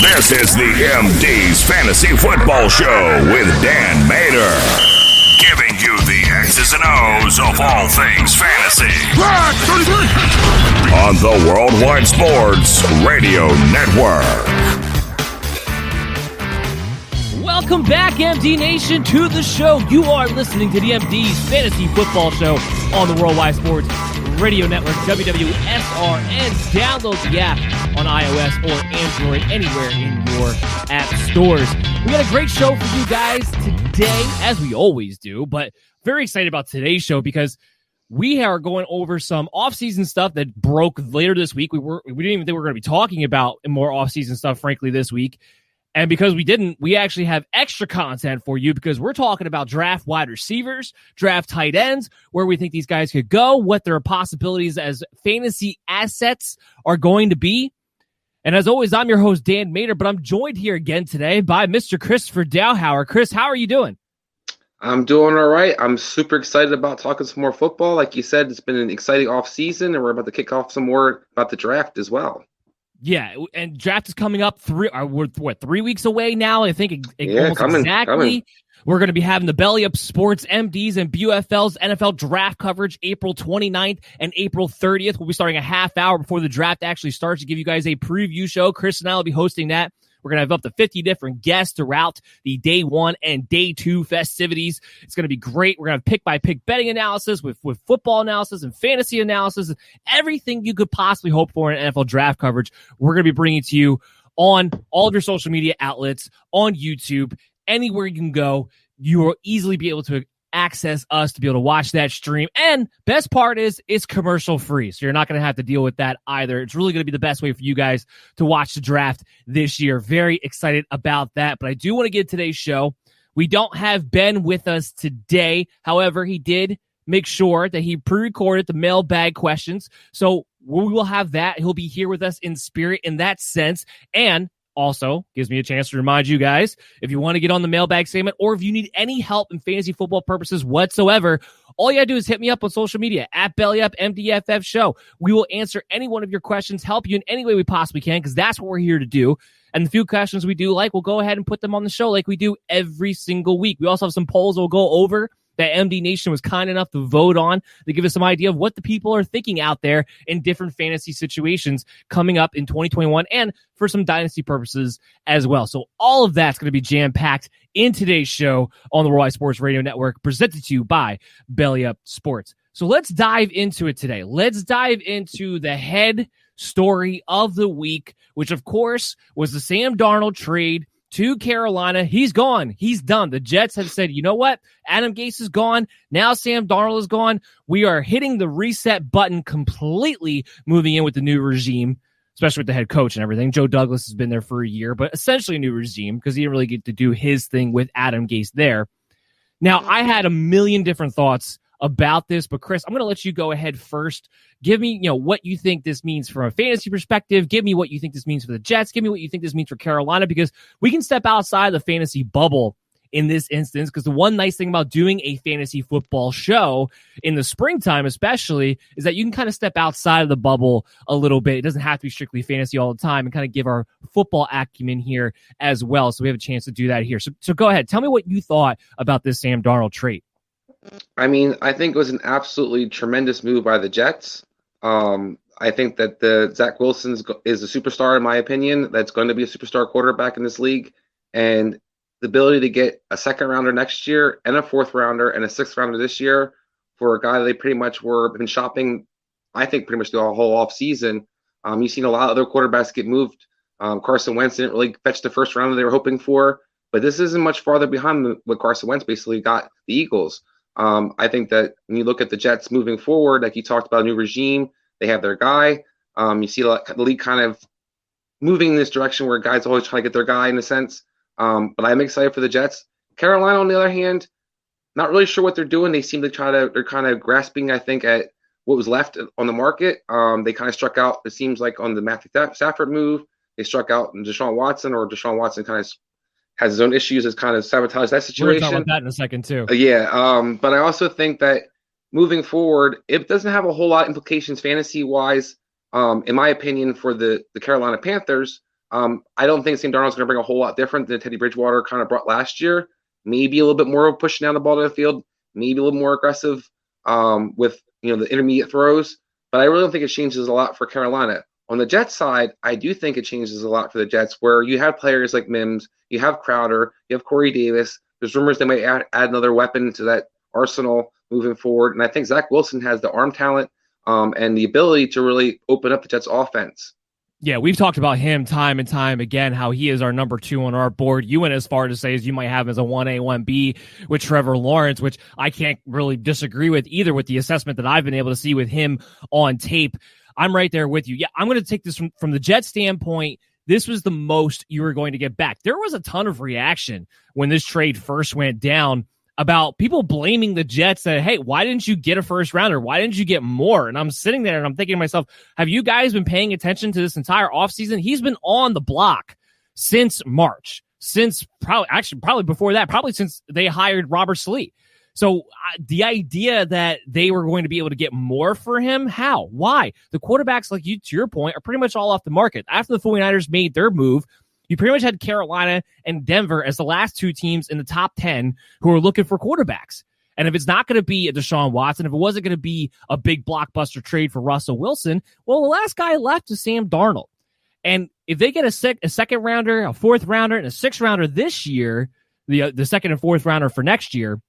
This is the MD's Fantasy Football Show with Dan Mater, giving you the X's and O's of all things fantasy on the Worldwide Sports Radio Network. Welcome back, MD Nation, to the show. You are listening to the MD's Fantasy Football Show on the Worldwide Sports Radio Network, WWSRN. Download the app on iOS or Android, anywhere in your app stores. We got a great show for you guys today, as we always do, but very excited about today's show because we are going over some off-season stuff that broke later this week. We didn't even think we were going to be talking about more off-season stuff, frankly, this week. And because we didn't, we actually have extra content for you because we're talking about draft wide receivers, draft tight ends, where we think these guys could go, what their possibilities as fantasy assets are going to be. And as always, I'm your host, Dan Mater, but I'm joined here again today by Mr. Christopher Dowhauer. Chris, how are you doing? I'm doing all right. I'm super excited about talking some more football. Like you said, it's been an exciting offseason, and we're about to kick off some more about the draft as well. Yeah, and draft is coming up. We're 3 weeks away now? I think almost exactly. We're going to be having the Belly Up Sports MDs and BUFL's NFL draft coverage April 29th and April 30th. We'll be starting a half hour before the draft actually starts to give you guys a preview show. Chris and I will be hosting that. We're going to have up to 50 different guests throughout the day one and day two festivities. It's going to be great. We're going to have pick-by-pick betting analysis with football analysis and fantasy analysis. Everything you could possibly hope for in NFL draft coverage, we're going to be bringing to you on all of your social media outlets, on YouTube, anywhere you can go. You will easily be able to access us to be able to watch that stream. And best part is it's commercial free. So you're not going to have to deal with that either. It's really going to be the best way for you guys to watch the draft this year. Very excited about that. But I do want to get today's show. We don't have Ben with us today. However, he did make sure that he pre-recorded the mailbag questions. So we will have that. He'll be here with us in spirit in that sense. And also gives me a chance to remind you guys, if you want to get on the mailbag segment or if you need any help in fantasy football purposes whatsoever, all you got to do is hit me up on social media at BellyUpMDFF Show. We will answer any one of your questions, help you in any way we possibly can, because that's what we're here to do. And the few questions we do like, we'll go ahead and put them on the show like we do every single week. We also have some polls we'll go over that MD Nation was kind enough to vote on to give us some idea of what the people are thinking out there in different fantasy situations coming up in 2021 and for some dynasty purposes as well. So all of that's going to be jam-packed in today's show on the Worldwide Sports Radio Network, presented to you by Belly Up Sports. So let's dive into it today. Let's dive into the head story of the week, which of course was the Sam Darnold trade to Carolina. He's gone. He's done. The Jets have said, you know what? Adam Gase is gone. Now Sam Darnold is gone. We are hitting the reset button completely, moving in with the new regime, especially with the head coach and everything. Joe Douglas has been there for a year, but essentially a new regime because he didn't really get to do his thing with Adam Gase there. Now, I had a million different thoughts about this, but Chris, I'm going to let you go ahead first. Give me, what you think this means from a fantasy perspective. Give me what you think this means for the Jets. Give me what you think this means for Carolina, because we can step outside the fantasy bubble in this instance, because the one nice thing about doing a fantasy football show in the springtime especially is that you can kind of step outside of the bubble a little bit. It doesn't have to be strictly fantasy all the time, and kind of give our football acumen here as well. So we have a chance to do that here. So go ahead. Tell me what you thought about this Sam Darnold trade. I mean, I think it was an absolutely tremendous move by the Jets. I think that the Zach Wilson is a superstar, in my opinion. That's going to be a superstar quarterback in this league. And the ability to get a second rounder next year and a fourth rounder and a sixth rounder this year for a guy that they pretty much been shopping, I think, pretty much the whole offseason. You've seen a lot of other quarterbacks get moved. Carson Wentz didn't really fetch the first rounder they were hoping for. But this isn't much farther behind than what Carson Wentz basically got the Eagles. I think that when you look at the Jets moving forward, like you talked about, a new regime, they have their guy. You see the league kind of moving in this direction where guys always try to get their guy in a sense. But I'm excited for the Jets. Carolina, on the other hand, not really sure what they're doing. They seem to they're kind of grasping, I think, at what was left on the market. They kind of struck out, it seems like, on the Matthew Stafford move. They struck out in Deshaun Watson, or Deshaun Watson kind of has his own issues, has kind of sabotaged that situation. We're talking about that in a second too. But I also think that moving forward, it doesn't have a whole lot of implications fantasy-wise in my opinion, for the Carolina Panthers, I don't think Sam Darnold's going to bring a whole lot different than Teddy Bridgewater kind of brought last year. Maybe a little bit more of pushing down the ball to the field, maybe a little more aggressive with the intermediate throws. But I really don't think it changes a lot for Carolina. On the Jets side, I do think it changes a lot for the Jets, where you have players like Mims, you have Crowder, you have Corey Davis. There's rumors they might add another weapon to that arsenal moving forward. And I think Zach Wilson has the arm talent and the ability to really open up the Jets' offense. Yeah, we've talked about him time and time again, how he is our number 2 on our board. You went as far to say as you might have him as a 1A, 1B with Trevor Lawrence, which I can't really disagree with either with the assessment that I've been able to see with him on tape. I'm right there with you. Yeah, I'm going to take this from the Jets standpoint. This was the most you were going to get back. There was a ton of reaction when this trade first went down about people blaming the Jets that, hey, why didn't you get a first rounder? Why didn't you get more? And I'm sitting there and I'm thinking to myself, have you guys been paying attention to this entire offseason? He's been on the block since March, since probably before that, probably since they hired Robert Saleh. So the idea that they were going to be able to get more for him, how? Why? The quarterbacks, like you, to your point, are pretty much all off the market. After the 49ers made their move, you pretty much had Carolina and Denver as the last 2 teams in the top 10 who are looking for quarterbacks. And if it's not going to be a Deshaun Watson, if it wasn't going to be a big blockbuster trade for Russell Wilson, well, the last guy left is Sam Darnold. And if they get a second rounder, a 4th rounder, and a 6th rounder this year, the second and 4th rounder for next year,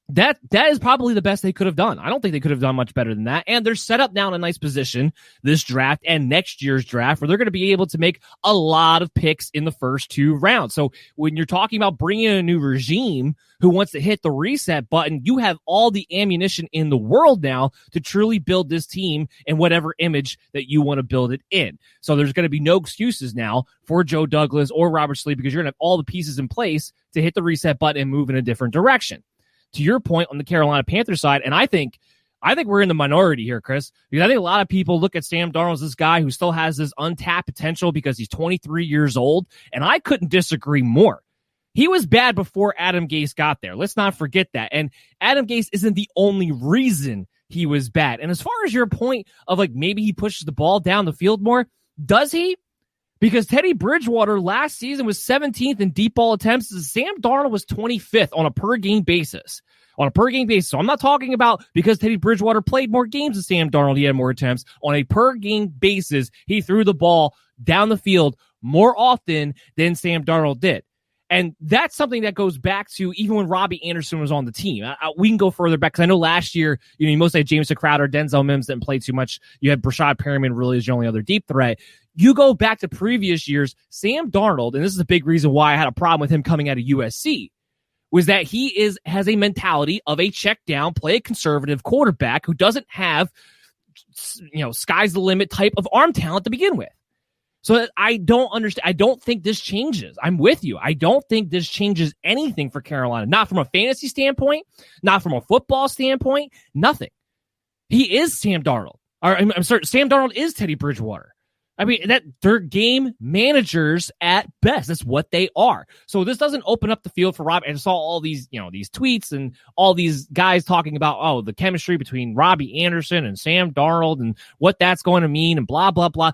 that is probably the best they could have done. I don't think they could have done much better than that. And they're set up now in a nice position this draft and next year's draft where they're going to be able to make a lot of picks in the first 2 rounds. So when you're talking about bringing in a new regime who wants to hit the reset button, you have all the ammunition in the world now to truly build this team in whatever image that you want to build it in. So there's going to be no excuses now for Joe Douglas or Robert Saleh because you're going to have all the pieces in place to hit the reset button and move in a different direction. To your point on the Carolina Panthers side, and I think we're in the minority here, Chris, because I think a lot of people look at Sam Darnold as this guy who still has this untapped potential because he's 23 years old, and I couldn't disagree more. He was bad before Adam Gase got there. Let's not forget that. And Adam Gase isn't the only reason he was bad. And as far as your point of like maybe he pushes the ball down the field more, does he? Because Teddy Bridgewater last season was 17th in deep ball attempts. Sam Darnold was 25th on a per-game basis. So I'm not talking about because Teddy Bridgewater played more games than Sam Darnold, he had more attempts. On a per-game basis, he threw the ball down the field more often than Sam Darnold did. And that's something that goes back to even when Robbie Anderson was on the team. We can go further back because I know last year, you mostly had Jameson Crowder, Denzel Mims didn't play too much. You had Brashad Perriman really as your only other deep threat. You go back to previous years, Sam Darnold, and this is a big reason why I had a problem with him coming out of USC, was that he has a mentality of a check down, play a conservative quarterback who doesn't have, sky's the limit type of arm talent to begin with. So I don't understand. I don't think this changes. I'm with you. I don't think this changes anything for Carolina. Not from a fantasy standpoint, not from a football standpoint, nothing. He is Sam Darnold. I'm sorry, Sam Darnold is Teddy Bridgewater. I mean, they're game managers at best. That's what they are. So this doesn't open up the field for Rob. And I saw all these, these tweets and all these guys talking about, the chemistry between Robbie Anderson and Sam Darnold and what that's going to mean and blah, blah, blah.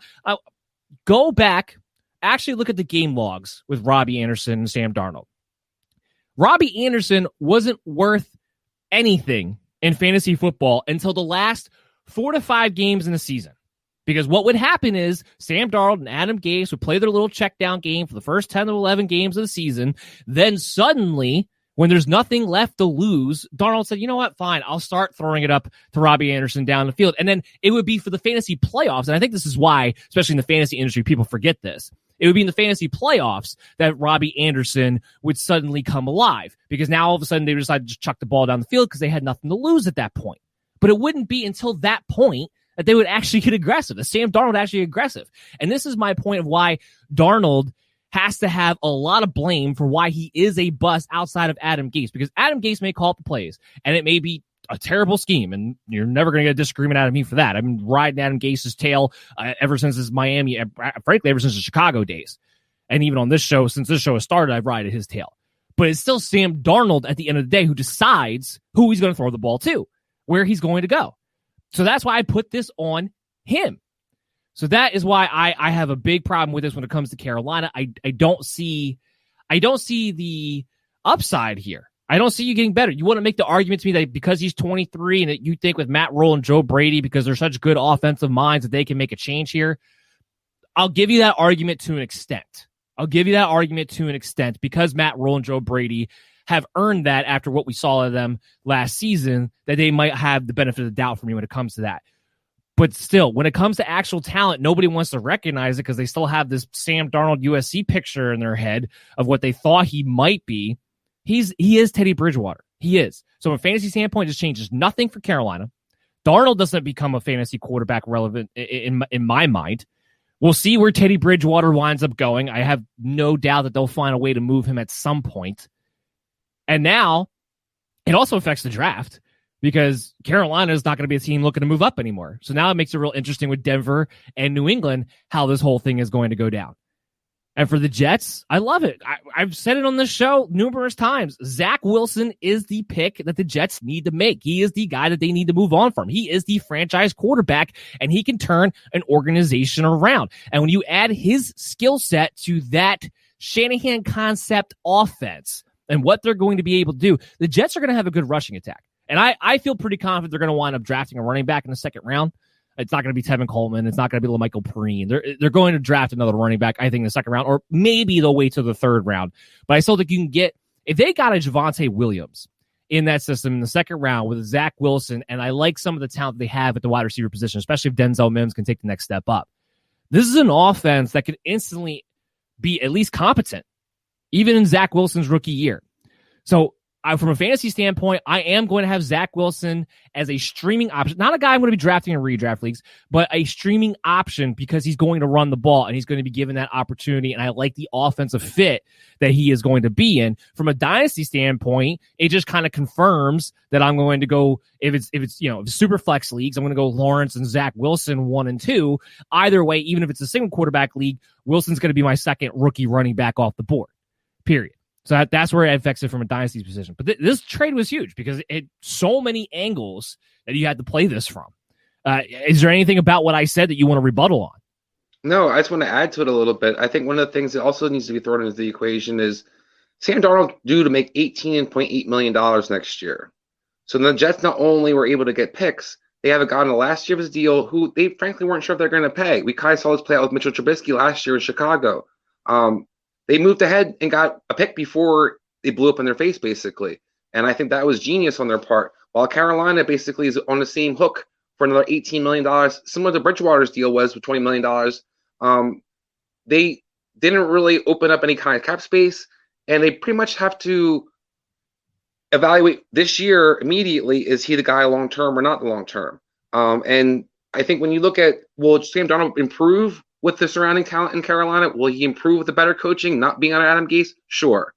Go back, actually look at the game logs with Robbie Anderson and Sam Darnold. Robbie Anderson wasn't worth anything in fantasy football until the last 4 to 5 games in the season. Because what would happen is Sam Darnold and Adam Gase would play their little check down game for the first 10 to 11 games of the season. Then suddenly, when there's nothing left to lose, Darnold said, you know what, fine, I'll start throwing it up to Robbie Anderson down the field. And then it would be for the fantasy playoffs. And I think this is why, especially in the fantasy industry, people forget this. It would be in the fantasy playoffs that Robbie Anderson would suddenly come alive. Because now all of a sudden they decided to just chuck the ball down the field because they had nothing to lose at that point. But it wouldn't be until that point that they would actually get aggressive, that Sam Darnold actually aggressive. And this is my point of why Darnold has to have a lot of blame for why he is a bust outside of Adam Gase, because Adam Gase may call up the plays, and it may be a terrible scheme, and you're never going to get a disagreement out of me for that. I've been riding Adam Gase's tail ever since his Miami, frankly, ever since the Chicago days. And even on this show, since this show has started, I've ridden his tail. But it's still Sam Darnold at the end of the day who decides who he's going to throw the ball to, where he's going to go. So that's why I put this on him. So that is why I have a big problem with this when it comes to Carolina. I don't see the upside here. I don't see you getting better. You want to make the argument to me that because he's 23 and that you think with Matt Rule and Joe Brady, because they're such good offensive minds, that they can make a change here. I'll give you that argument to an extent. Because Matt Rule and Joe Brady have earned that after what we saw of them last season, that they might have the benefit of the doubt for me when it comes to that. But still, when it comes to actual talent, nobody wants to recognize it because they still have this Sam Darnold USC picture in their head of what they thought he might be. He is Teddy Bridgewater. He is. So from a fantasy standpoint, it just changes nothing for Carolina. Darnold doesn't become a fantasy quarterback relevant in my mind. We'll see where Teddy Bridgewater winds up going. I have no doubt that they'll find a way to move him at some point. And now it also affects the draft because Carolina is not going to be a team looking to move up anymore. So now it makes it real interesting with Denver and New England how this whole thing is going to go down. And for the Jets, I love it. I've said it on this show numerous times. Zach Wilson is the pick that the Jets need to make. He is the guy that they need to move on from. He is the franchise quarterback, and he can turn an organization around. And when you add his skill set to that Shanahan concept offense and what they're going to be able to do, the Jets are going to have a good rushing attack. And I feel pretty confident they're going to wind up drafting a running back in the second round. It's not going to be Tevin Coleman. It's not going to be LaMichael Perine. They're going to draft another running back, I think, in the second round, or maybe they'll wait till the third round. But I still think you can get, if they got a Javonte Williams in that system in the second round with Zach Wilson, and I like some of the talent they have at the wide receiver position, especially if Denzel Mims can take the next step up. This is an offense that could instantly be at least competent, even in Zach Wilson's rookie year. So from a fantasy standpoint, I am going to have Zach Wilson as a streaming option. Not a guy I'm going to be drafting in redraft leagues, but a streaming option because he's going to run the ball and he's going to be given that opportunity. And I like the offensive fit that he is going to be in. From a dynasty standpoint, it just kind of confirms that I'm going to go, if it's super flex leagues, I'm going to go Lawrence and Zach Wilson 1 and 2. Either way, even if it's a single quarterback league, Wilson's going to be my second rookie running back off the board, period. So that's where it affects it from a dynasty position. But this trade was huge because it so many angles that you had to play this from. Is there anything about what I said that you want to rebuttal on? No, I just want to add to it a little bit. I think one of the things that also needs to be thrown into the equation is Sam Darnold due to make $18.8 million next year. So the Jets not only were able to get picks, they have a guy in the last year of his deal who they frankly weren't sure if they're going to pay. We kind of saw this play out with Mitchell Trubisky last year in Chicago. They moved ahead and got a pick before they blew up in their face, basically. And I think that was genius on their part. While Carolina basically is on the same hook for another $18 million, similar to Bridgewater's deal was with $20 million. They didn't really open up any kind of cap space, and they pretty much have to evaluate this year immediately, is he the guy long-term or not the long-term? And I think when you look at, will Sam Darnold improve with the surrounding talent in Carolina? Will he improve with the better coaching, not being on Adam Gase? Sure.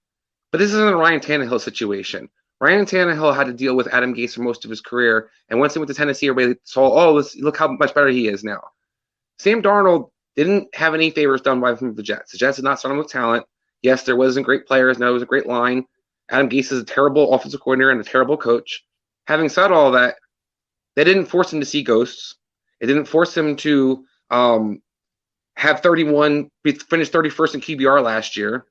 But this isn't a Ryan Tannehill situation. Ryan Tannehill had to deal with Adam Gase for most of his career, and once he went to Tennessee, everybody saw, look how much better he is now. Sam Darnold didn't have any favors done by the Jets. The Jets did not start him with talent. Yes, there wasn't great players. No, it was a great line. Adam Gase is a terrible offensive coordinator and a terrible coach. Having said all that, they didn't force him to see ghosts. It didn't force him to have 31, finish 31st in QBR last year.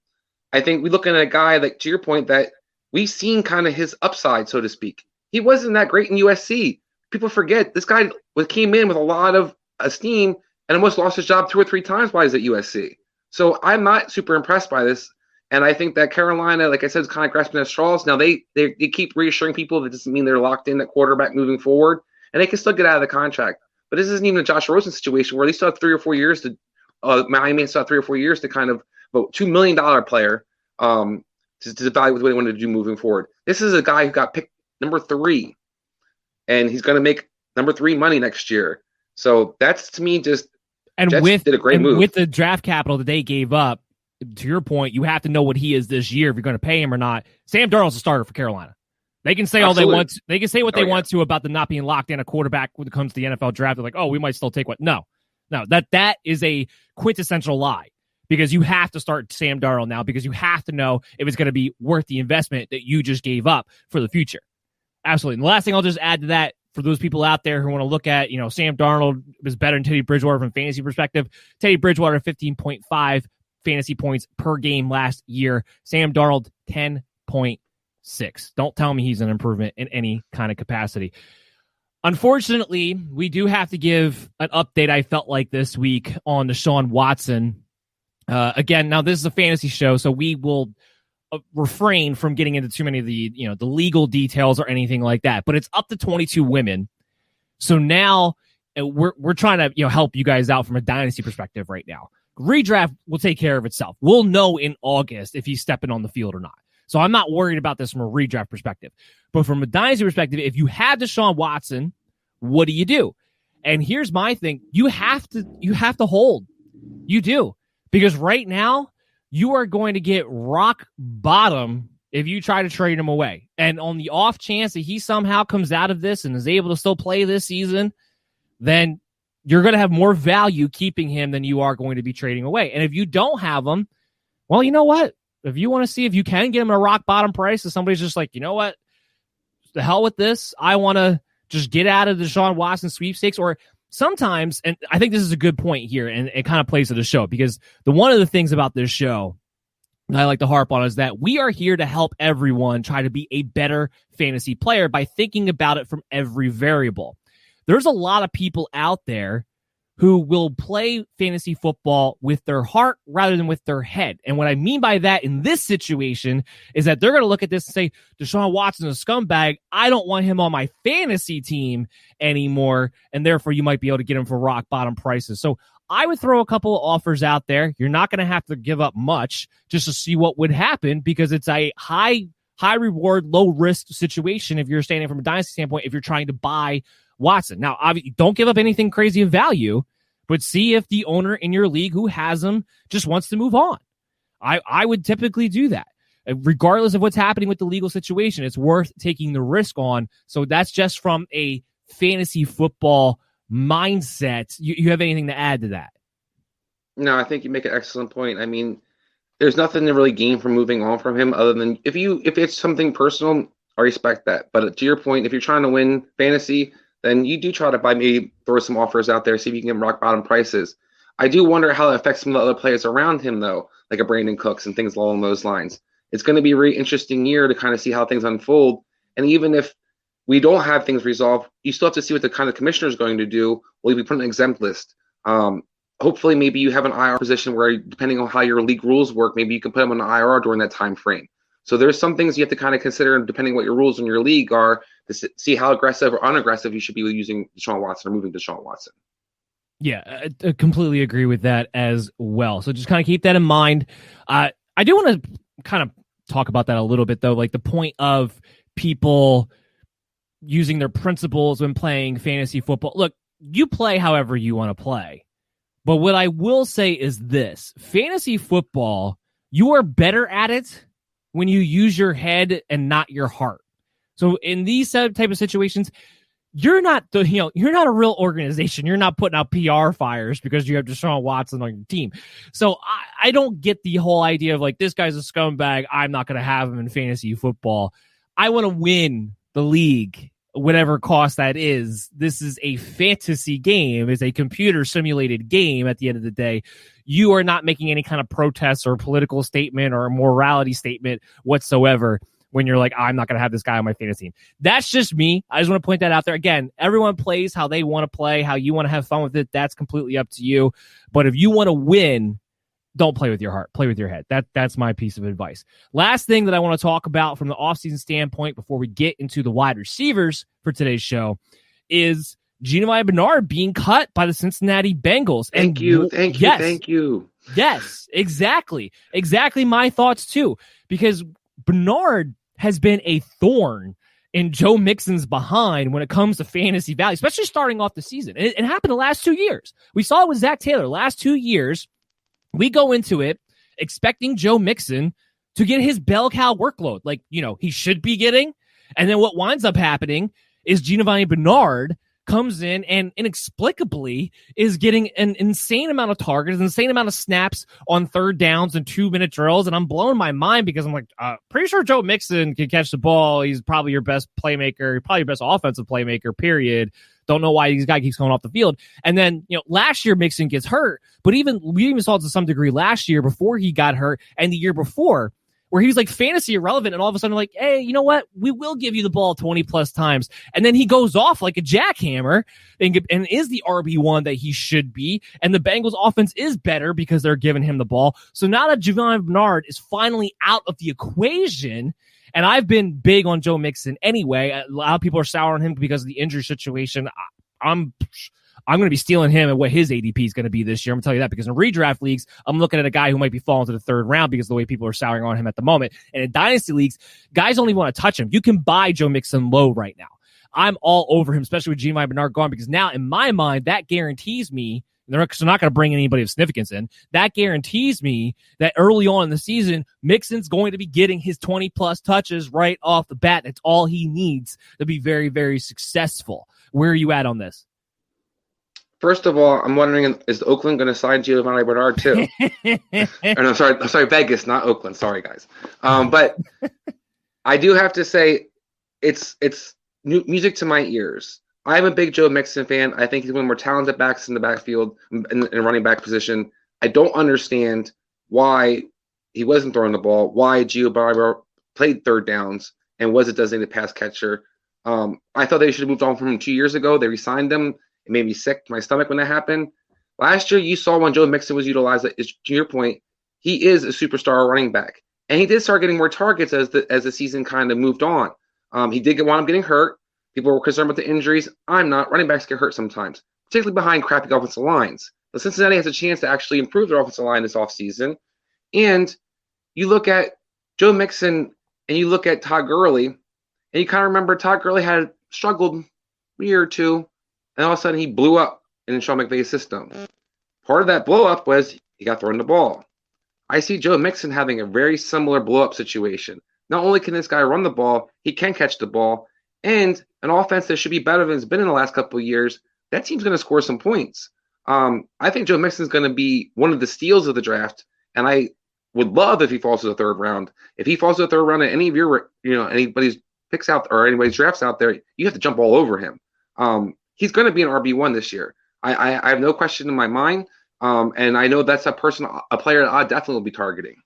I think we're looking at a guy, like to your point, that we've seen kind of his upside, so to speak. He wasn't that great in USC. People forget this guy came in with a lot of esteem and almost lost his job 2 or 3 times while he's at USC. So I'm not super impressed by this. And I think that Carolina, like I said, is kind of grasping at straws. Now they keep reassuring people that doesn't mean they're locked in at quarterback moving forward, and they can still get out of the contract. But this isn't even a Josh Rosen situation where they still have 3 or 4 years to Miami still have 3 or 4 years to kind of vote $2 million player to evaluate what they wanted to do moving forward. This is a guy who got picked number 3, and he's going to make number 3 money next year. So that's, to me, just Jets did a great move. With the draft capital that they gave up, to your point, you have to know what he is this year if you're going to pay him or not. Sam Darnold's a starter for Carolina. They can say all they want. They can say what they want to about the not being locked in a quarterback when it comes to the NFL draft. They're like, oh, we might still take one. No, that is a quintessential lie, because you have to start Sam Darnold now, because you have to know if it's going to be worth the investment that you just gave up for the future. Absolutely. And the last thing I'll just add to that, for those people out there who want to look at, Sam Darnold is better than Teddy Bridgewater from fantasy perspective. Teddy Bridgewater, 15.5 fantasy points per game last year. Sam Darnold, 10.6. Don't tell me he's an improvement in any kind of capacity. Unfortunately, we do have to give an update, I felt like, this week on Deshaun Watson. Again, now this is a fantasy show, so we will refrain from getting into too many of the legal details or anything like that. But it's up to 22 women. So now we're trying to help you guys out from a dynasty perspective right now. Redraft will take care of itself. We'll know in August if he's stepping on the field or not. So I'm not worried about this from a redraft perspective. But from a dynasty perspective, if you have Deshaun Watson, what do you do? And here's my thing. You have to hold. You do. Because right now, you are going to get rock bottom if you try to trade him away. And on the off chance that he somehow comes out of this and is able to still play this season, then you're going to have more value keeping him than you are going to be trading away. And if you don't have him, well, you know what? If you want to see if you can get him at a rock bottom price, if somebody's just like, you know what? The hell with this. I want to just get out of the Deshaun Watson sweepstakes. Or sometimes, and I think this is a good point here, and it kind of plays to the show, because one of the things about this show that I like to harp on is that we are here to help everyone try to be a better fantasy player by thinking about it from every variable. There's a lot of people out there who will play fantasy football with their heart rather than with their head. And what I mean by that in this situation is that they're going to look at this and say, Deshaun Watson is a scumbag. I don't want him on my fantasy team anymore. And therefore, you might be able to get him for rock bottom prices. So I would throw a couple of offers out there. You're not going to have to give up much just to see what would happen, because it's a high reward, low risk situation if you're standing from a dynasty standpoint, if you're trying to buy Watson. Now, obviously, don't give up anything crazy of value, but see if the owner in your league who has him just wants to move on. I would typically do that. Regardless of what's happening with the legal situation, it's worth taking the risk on. So that's just from a fantasy football mindset. You have anything to add to that? No, I think you make an excellent point. I mean, there's nothing to really gain from moving on from him other than if it's something personal, I respect that. But to your point, if you're trying to win fantasy, then you do try to maybe throw some offers out there, see if you can get rock bottom prices. I do wonder how it affects some of the other players around him, though, like a Brandon Cooks and things along those lines. It's going to be a really interesting year to kind of see how things unfold. And even if we don't have things resolved, you still have to see what the kind of commissioner is going to do. Will he be put on an exempt list? Hopefully, maybe you have an IR position where, depending on how your league rules work, maybe you can put him on an IR during that time frame. So there's some things you have to kind of consider, depending on what your rules in your league are, to see how aggressive or unaggressive you should be using Deshaun Watson or moving Deshaun Watson. Yeah, I completely agree with that as well. So just kind of keep that in mind. I do want to kind of talk about that a little bit, though, like the point of people using their principles when playing fantasy football. Look, you play however you want to play. But what I will say is this. Fantasy football, you are better at it when you use your head and not your heart. So in these type of situations, you're not a real organization. You're not putting out PR fires because you have Deshaun Watson on your team. So I don't get the whole idea of like, this guy's a scumbag, I'm not going to have him in fantasy football. I want to win the league, whatever cost that is. This is a fantasy game. It's a computer simulated game at the end of the day. You are not making any kind of protest or political statement or a morality statement whatsoever when you're like, I'm not going to have this guy on my fantasy team. That's just me. I just want to point that out there. Again, everyone plays how they want to play, how you want to have fun with it. That's completely up to you. But if you want to win, don't play with your heart. Play with your head. That's my piece of advice. Last thing that I want to talk about from the offseason standpoint before we get into the wide receivers for today's show is Giovani Bernard being cut by the Cincinnati Bengals. Thank you. Yes, exactly. Exactly my thoughts too. Because Bernard has been a thorn in Joe Mixon's behind when it comes to fantasy value, especially starting off the season. It happened the last 2 years. We saw it with Zach Taylor. Last 2 years, we go into it expecting Joe Mixon to get his bell cow workload, like, he should be getting. And then what winds up happening is Giovani Bernard comes in and inexplicably is getting an insane amount of targets, an insane amount of snaps on third downs and 2-minute drills. And I'm blowing my mind because I'm like, pretty sure Joe Mixon can catch the ball. He's probably your best playmaker, probably your best offensive playmaker, period. Don't know why this guy keeps going off the field. And then, last year Mixon gets hurt, but we even saw it to some degree last year before he got hurt and the year before, where he was like fantasy irrelevant, and all of a sudden like, hey, you know what? We will give you the ball 20 plus times. And then he goes off like a jackhammer and is the RB1 that he should be. And the Bengals offense is better because they're giving him the ball. So now that Giovani Bernard is finally out of the equation, and I've been big on Joe Mixon anyway, a lot of people are sour on him because of the injury situation. I'm going to be stealing him and what his ADP is going to be this year. I'm going to tell you that, because in redraft leagues, I'm looking at a guy who might be falling to the third round because of the way people are souring on him at the moment. And in dynasty leagues, guys don't even want to touch him. You can buy Joe Mixon low right now. I'm all over him, especially with Giovani Bernard gone, because now in my mind, that guarantees me, they're not going to bring anybody of significance in, that guarantees me that early on in the season, Mixon's going to be getting his 20-plus touches right off the bat. That's all he needs to be very, very successful. Where are you at on this? First of all, I'm wondering, is Oakland going to sign Giovani Bernard too? Or no, sorry, Vegas, not Oakland. Sorry, guys. But I do have to say, it's new music to my ears. I'm a big Joe Mixon fan. I think he's one of the more talented backs in the backfield in running back position. I don't understand why he wasn't throwing the ball, why Giovani played third downs and was a designated pass catcher. I thought they should have moved on from him 2 years ago. They re-signed him. It made me sick to my stomach when that happened. Last year, you saw when Joe Mixon was utilized, to your point, he is a superstar running back. And he did start getting more targets as the season kind of moved on. He did wind up getting hurt. People were concerned about the injuries. I'm not. Running backs get hurt sometimes, particularly behind crappy offensive lines. But Cincinnati has a chance to actually improve their offensive line this offseason. And you look at Joe Mixon and you look at Todd Gurley, and you kind of remember Todd Gurley had struggled a year or two, and all of a sudden he blew up in Sean McVay's system. Part of that blow up was he got thrown the ball. I see Joe Mixon having a very similar blow up situation. Not only can this guy run the ball, he can catch the ball, and an offense that should be better than it's been in the last couple of years, that team's going to score some points. I think Joe Mixon's going to be one of the steals of the draft, and I would love if he falls to the third round. If he falls to the third round at any of your, anybody's picks out or anybody's drafts out there, you have to jump all over him. He's going to be an RB1 this year. I have no question in my mind, and I know that's a player that I definitely will be targeting.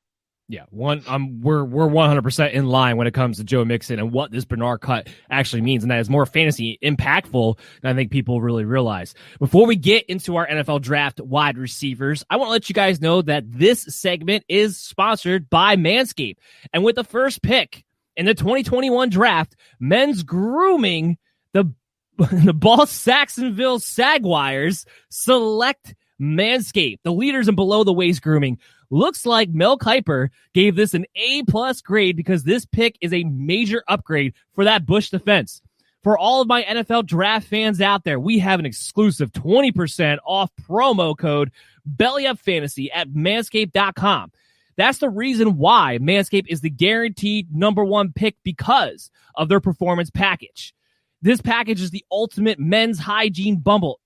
Yeah, we're 100% in line when it comes to Joe Mixon and what this Bernard cut actually means, and that is more fantasy impactful than I think people really realize. Before we get into our NFL draft wide receivers, I want to let you guys know that this segment is sponsored by Manscaped. And with the first pick in the 2021 draft, men's grooming, the Ball Saxonville Sagwires select Manscaped, the leaders in below-the-waist grooming. Looks like Mel Kiper gave this an A+ grade because this pick is a major upgrade for that Bush defense. For all of my NFL draft fans out there, we have an exclusive 20% off promo code BELLYUPFANTASY at manscaped.com. That's the reason why Manscaped is the guaranteed #1 pick, because of their performance package. This package is the ultimate men's hygiene bundle.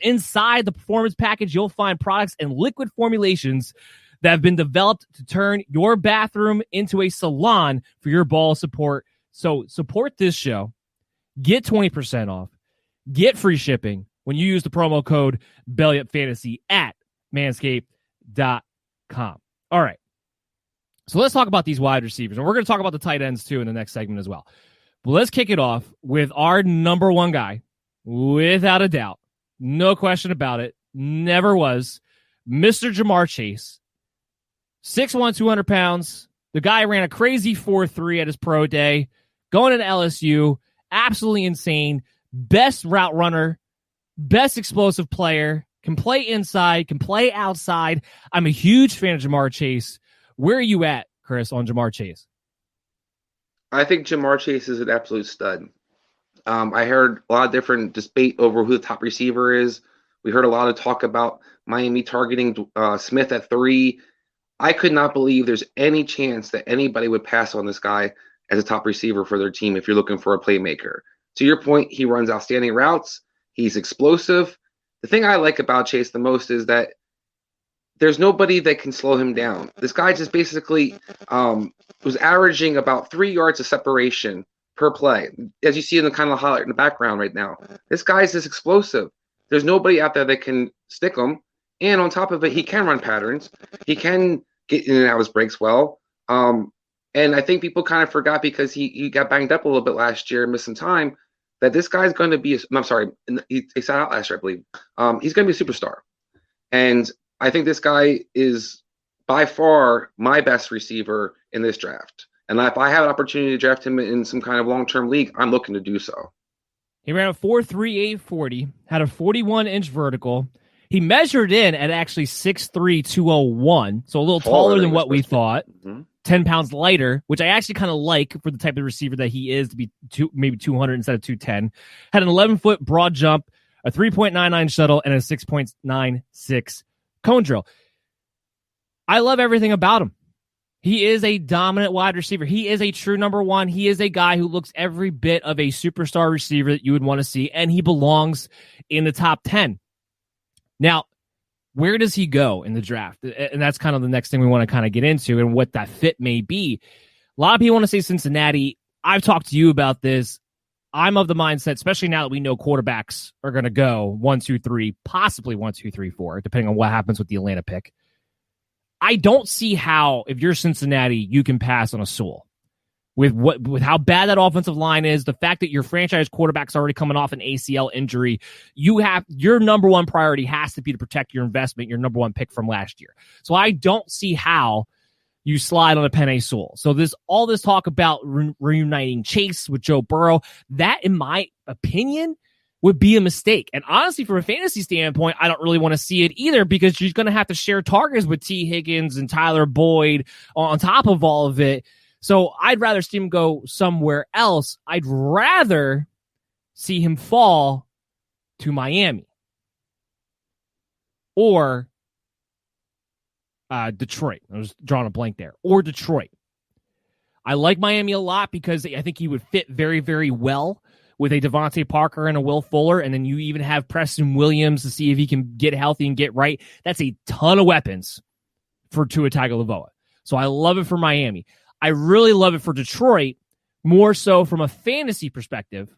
Inside the performance package, you'll find products and liquid formulations that have been developed to turn your bathroom into a salon for your ball support. So support this show. Get 20% off. Get free shipping when you use the promo code BELLYUPFANTASY at manscaped.com. All right. So let's talk about these wide receivers. And we're going to talk about the tight ends too in the next segment as well. But let's kick it off with our #1 guy, without a doubt. No question about it. Never was. Mr. Ja'Marr Chase. 6'1", 200 pounds. The guy ran a crazy 4.3 at his pro day. Going to LSU. Absolutely insane. Best route runner. Best explosive player. Can play inside. Can play outside. I'm a huge fan of Ja'Marr Chase. Where are you at, Chris, on Ja'Marr Chase? I think Ja'Marr Chase is an absolute stud. I heard a lot of different debate over who the top receiver is. We heard a lot of talk about Miami targeting Smith at 3. I could not believe there's any chance that anybody would pass on this guy as a top receiver for their team if you're looking for a playmaker. To your point, he runs outstanding routes. He's explosive. The thing I like about Chase the most is that there's nobody that can slow him down. This guy just basically was averaging about 3 yards of separation per play, as you see in the kind of highlight in the background right now. This guy's just explosive. There's nobody out there that can stick him. And on top of it, he can run patterns. He can get in and out of his breaks well. And I think people kind of forgot because he got banged up a little bit last year, missed some time, that this guy's going to be he sat out last year, I believe. He's going to be a superstar. And I think this guy is by far my best receiver in this draft. And if I have an opportunity to draft him in some kind of long-term league, I'm looking to do so. He ran a 4.38 40, had a 41-inch vertical. He measured in at actually 6'3", 201, so a little taller than what we thought. 10 pounds lighter, which I actually kind of like for the type of receiver that he is, to be maybe 200 instead of 210. Had an 11-foot broad jump, a 3.99 shuttle, and a 6.96 cone drill. I love everything about him. He is a dominant wide receiver. He is a true number one. He is a guy who looks every bit of a superstar receiver that you would want to see, and he belongs in the top 10. Now, where does he go in the draft? And that's kind of the next thing we want to kind of get into and what that fit may be. A lot of people want to say Cincinnati. I've talked to you about this. I'm of the mindset, especially now that we know quarterbacks are going to go 1, 2, 3, possibly 1, 2, 3, 4, depending on what happens with the Atlanta pick. I don't see how, if you're Cincinnati, you can pass on a Sewell. With how bad that offensive line is, the fact that your franchise quarterback's already coming off an ACL injury, your number one priority has to be to protect your investment, your number one pick from last year. So I don't see how you slide on a Penei Sewell. So all this talk about reuniting Chase with Joe Burrow, that, in my opinion, would be a mistake. And honestly, from a fantasy standpoint, I don't really want to see it either, because you're going to have to share targets with T. Higgins and Tyler Boyd on top of all of it. So I'd rather see him go somewhere else. I'd rather see him fall to Miami or Detroit. I was drawing a blank there. Or Detroit. I like Miami a lot because I think he would fit very, very well with a Devontae Parker and a Will Fuller, and then you even have Preston Williams to see if he can get healthy and get right. That's a ton of weapons for Tua Tagovailoa. So I love it for Miami. I really love it for Detroit, more so from a fantasy perspective,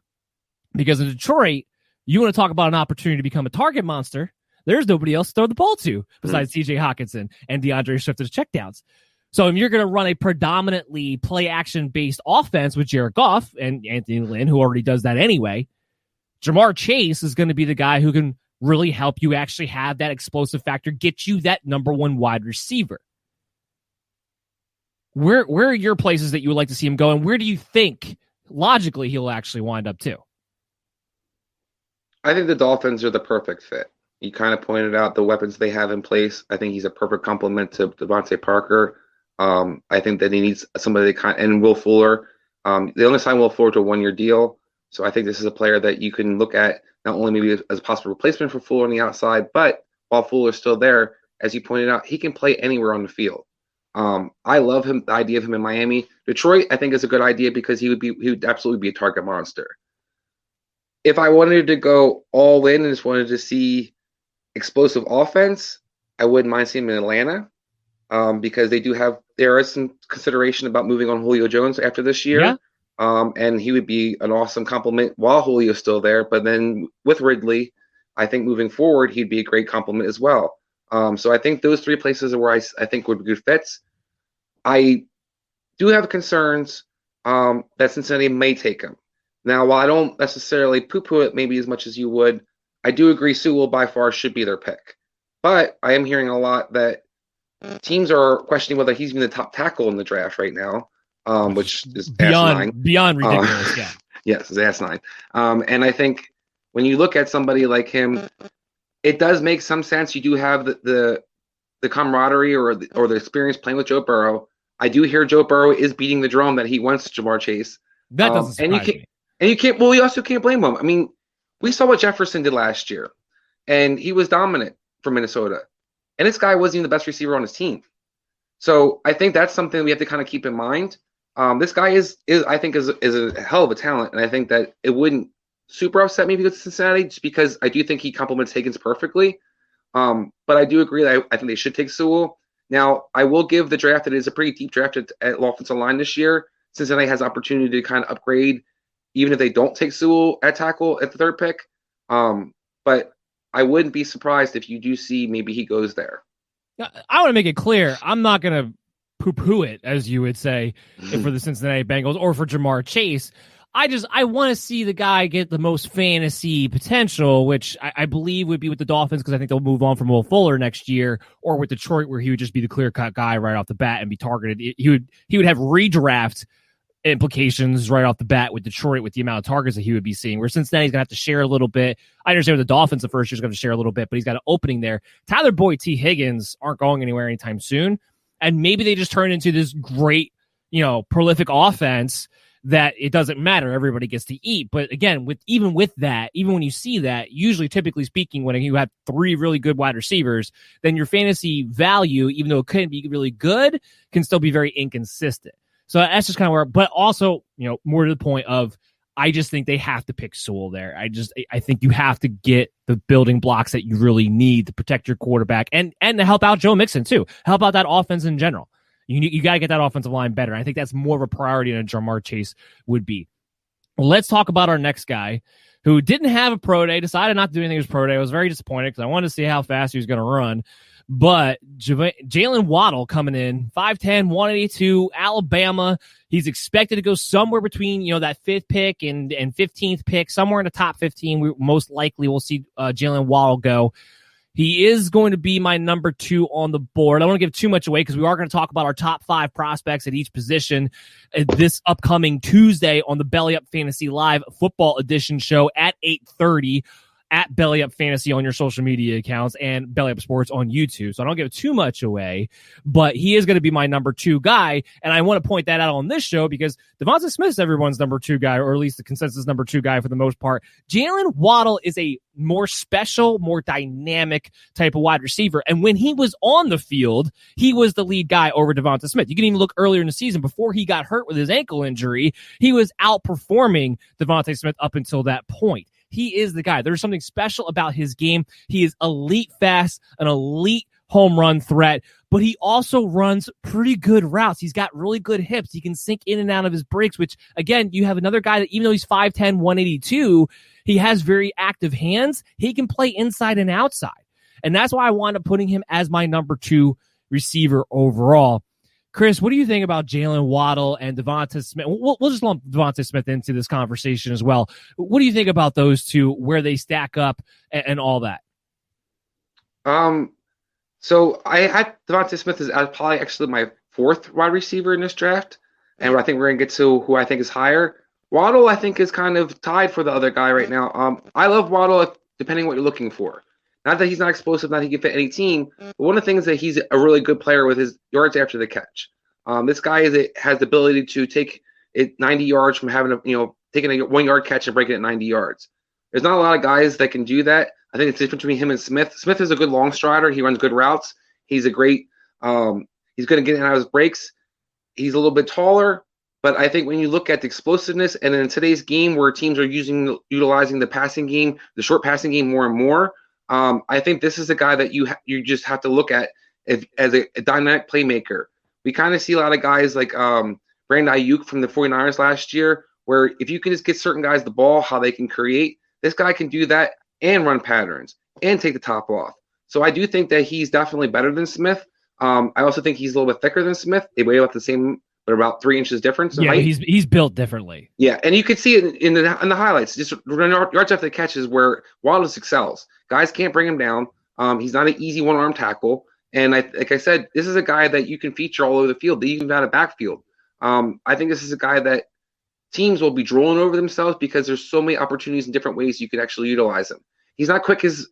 because in Detroit, you want to talk about an opportunity to become a target monster. There's nobody else to throw the ball to besides TJ Hawkinson and DeAndre Swift as checkdowns. So if you're going to run a predominantly play-action-based offense with Jared Goff and Anthony Lynn, who already does that anyway, Ja'Marr Chase is going to be the guy who can really help you actually have that explosive factor, get you that number one wide receiver. Where are your places that you would like to see him go, and where do you think, logically, he'll actually wind up to? I think the Dolphins are the perfect fit. You kind of pointed out the weapons they have in place. I think he's a perfect complement to Devontae Parker. I think that he needs somebody and Will Fuller. They only signed Will Fuller to a 1-year deal. So I think this is a player that you can look at not only maybe as a possible replacement for Fuller on the outside, but while Fuller's still there, as you pointed out, he can play anywhere on the field. I love him, the idea of him in Miami. Detroit, I think, is a good idea because he would absolutely be a target monster. If I wanted to go all in and just wanted to see explosive offense, I wouldn't mind seeing him in Atlanta, because there is some consideration about moving on Julio Jones after this year. Yeah. And he would be an awesome complement while Julio's still there. But then with Ridley, I think moving forward, he'd be a great complement as well. So I think those three places are where I think would be good fits. I do have concerns that Cincinnati may take him. Now, while I don't necessarily poo-poo it maybe as much as you would, I do agree Sewell by far should be their pick. But I am hearing a lot that teams are questioning whether he's even the top tackle in the draft right now, which is beyond ridiculous. Yeah. Yes, it's asinine. And I think when you look at somebody like him, it does make some sense. You do have the camaraderie or the experience playing with Joe Burrow. I do hear Joe Burrow is beating the drum that he wants Ja'Marr Chase. That doesn't surprise me. And you can't. Well, you also can't blame him. I mean, we saw what Jefferson did last year, and he was dominant for Minnesota. And this guy wasn't even the best receiver on his team. So I think that's something we have to kind of keep in mind. This guy is I think is a hell of a talent, and I think that it wouldn't super upset maybe with Cincinnati, just because I do think he complements Higgins perfectly. But I do agree that I think they should take Sewell. Now, I will give the draft that it is a pretty deep draft at offensive line this year. Cincinnati has opportunity to kind of upgrade, even if they don't take Sewell at tackle at the third pick. But I wouldn't be surprised if you do see maybe he goes there. I want to make it clear, I'm not going to poo-poo it, as you would say, for the Cincinnati Bengals or for Ja'Marr Chase. I want to see the guy get the most fantasy potential, which I believe would be with the Dolphins, because I think they'll move on from Will Fuller next year, or with Detroit, where he would just be the clear-cut guy right off the bat and be targeted. He would have redraft implications right off the bat with Detroit, with the amount of targets that he would be seeing, where Cincinnati's going to have to share a little bit. I understand with the Dolphins, the first year's going to share a little bit, but he's got an opening there. Tyler Boyd, T. Higgins aren't going anywhere anytime soon, and maybe they just turn into this great, prolific offense that it doesn't matter, everybody gets to eat. But again, even when you see that, usually, typically speaking, when you have three really good wide receivers, then your fantasy value, even though it couldn't be really good, can still be very inconsistent. So that's just kind of where, but also, more to the point of, I just think they have to pick Sewell there. I think you have to get the building blocks that you really need to protect your quarterback and to help out Joe Mixon too. Help out that offense in general. You got to get that offensive line better. I think that's more of a priority than a Ja'Marr Chase would be. Let's talk about our next guy who didn't have a pro day, decided not to do anything with his pro day. I was very disappointed because I wanted to see how fast he was going to run. But Jalen Waddle coming in, 5'10", 182, Alabama. He's expected to go somewhere between, that 5th pick and 15th pick, somewhere in the top 15. We most likely will see Jalen Waddle go. He is going to be my number 2 on the board. I don't want to give too much away because we are going to talk about our top 5 prospects at each position this upcoming Tuesday on the Belly Up Fantasy Live Football Edition show at 8:30 at Belly Up Fantasy on your social media accounts and Belly Up Sports on YouTube. So I don't give too much away, but he is going to be my number 2 guy. And I want to point that out on this show because Devonta Smith's everyone's number 2 guy, or at least the consensus number 2 guy for the most part. Jalen Waddle is a more special, more dynamic type of wide receiver. And when he was on the field, he was the lead guy over Devonta Smith. You can even look earlier in the season before he got hurt with his ankle injury. He was outperforming Devonta Smith up until that point. He is the guy. There's something special about his game. He is elite fast, an elite home run threat, but he also runs pretty good routes. He's got really good hips. He can sink in and out of his breaks, which, again, you have another guy that even though he's 5'10", 182, he has very active hands. He can play inside and outside. And that's why I wound up putting him as my number 2 receiver overall. Chris, what do you think about Jalen Waddle and Devonta Smith? We'll just lump Devonta Smith into this conversation as well. What do you think about those two, where they stack up and all that? So I had Devonta Smith as probably actually my 4th wide receiver in this draft. And I think we're going to get to who I think is higher. Waddle, I think, is kind of tied for the other guy right now. I love Waddle depending on what you're looking for. Not that he's not explosive, not that he can fit any team, but one of the things that he's a really good player with his yards after the catch. This guy has the ability to take it 90 yards from having taking a 1-yard catch and breaking it 90 yards. There's not a lot of guys that can do that. I think it's different between him and Smith. Smith is a good long strider. He runs good routes. He's a great he's going to get in and out of his breaks. He's a little bit taller, but I think when you look at the explosiveness and in today's game where teams are utilizing the passing game, the short passing game more and more, I think this is a guy that you just have to look at as a dynamic playmaker. We kind of see a lot of guys like Brandon Ayuk from the 49ers last year, where if you can just get certain guys the ball, how they can create, this guy can do that and run patterns and take the top off. So I do think that he's definitely better than Smith. I also think he's a little bit thicker than Smith. They weigh about the same, but about 3 inches difference in height. He's built differently. Yeah, and you can see it in the highlights. Just yards after the catches where Waddle excels. Guys can't bring him down. He's not an easy one-arm tackle. And like I said, this is a guy that you can feature all over the field, even out of backfield. I think this is a guy that teams will be drooling over themselves because there's so many opportunities in different ways you can actually utilize him. He's not quite as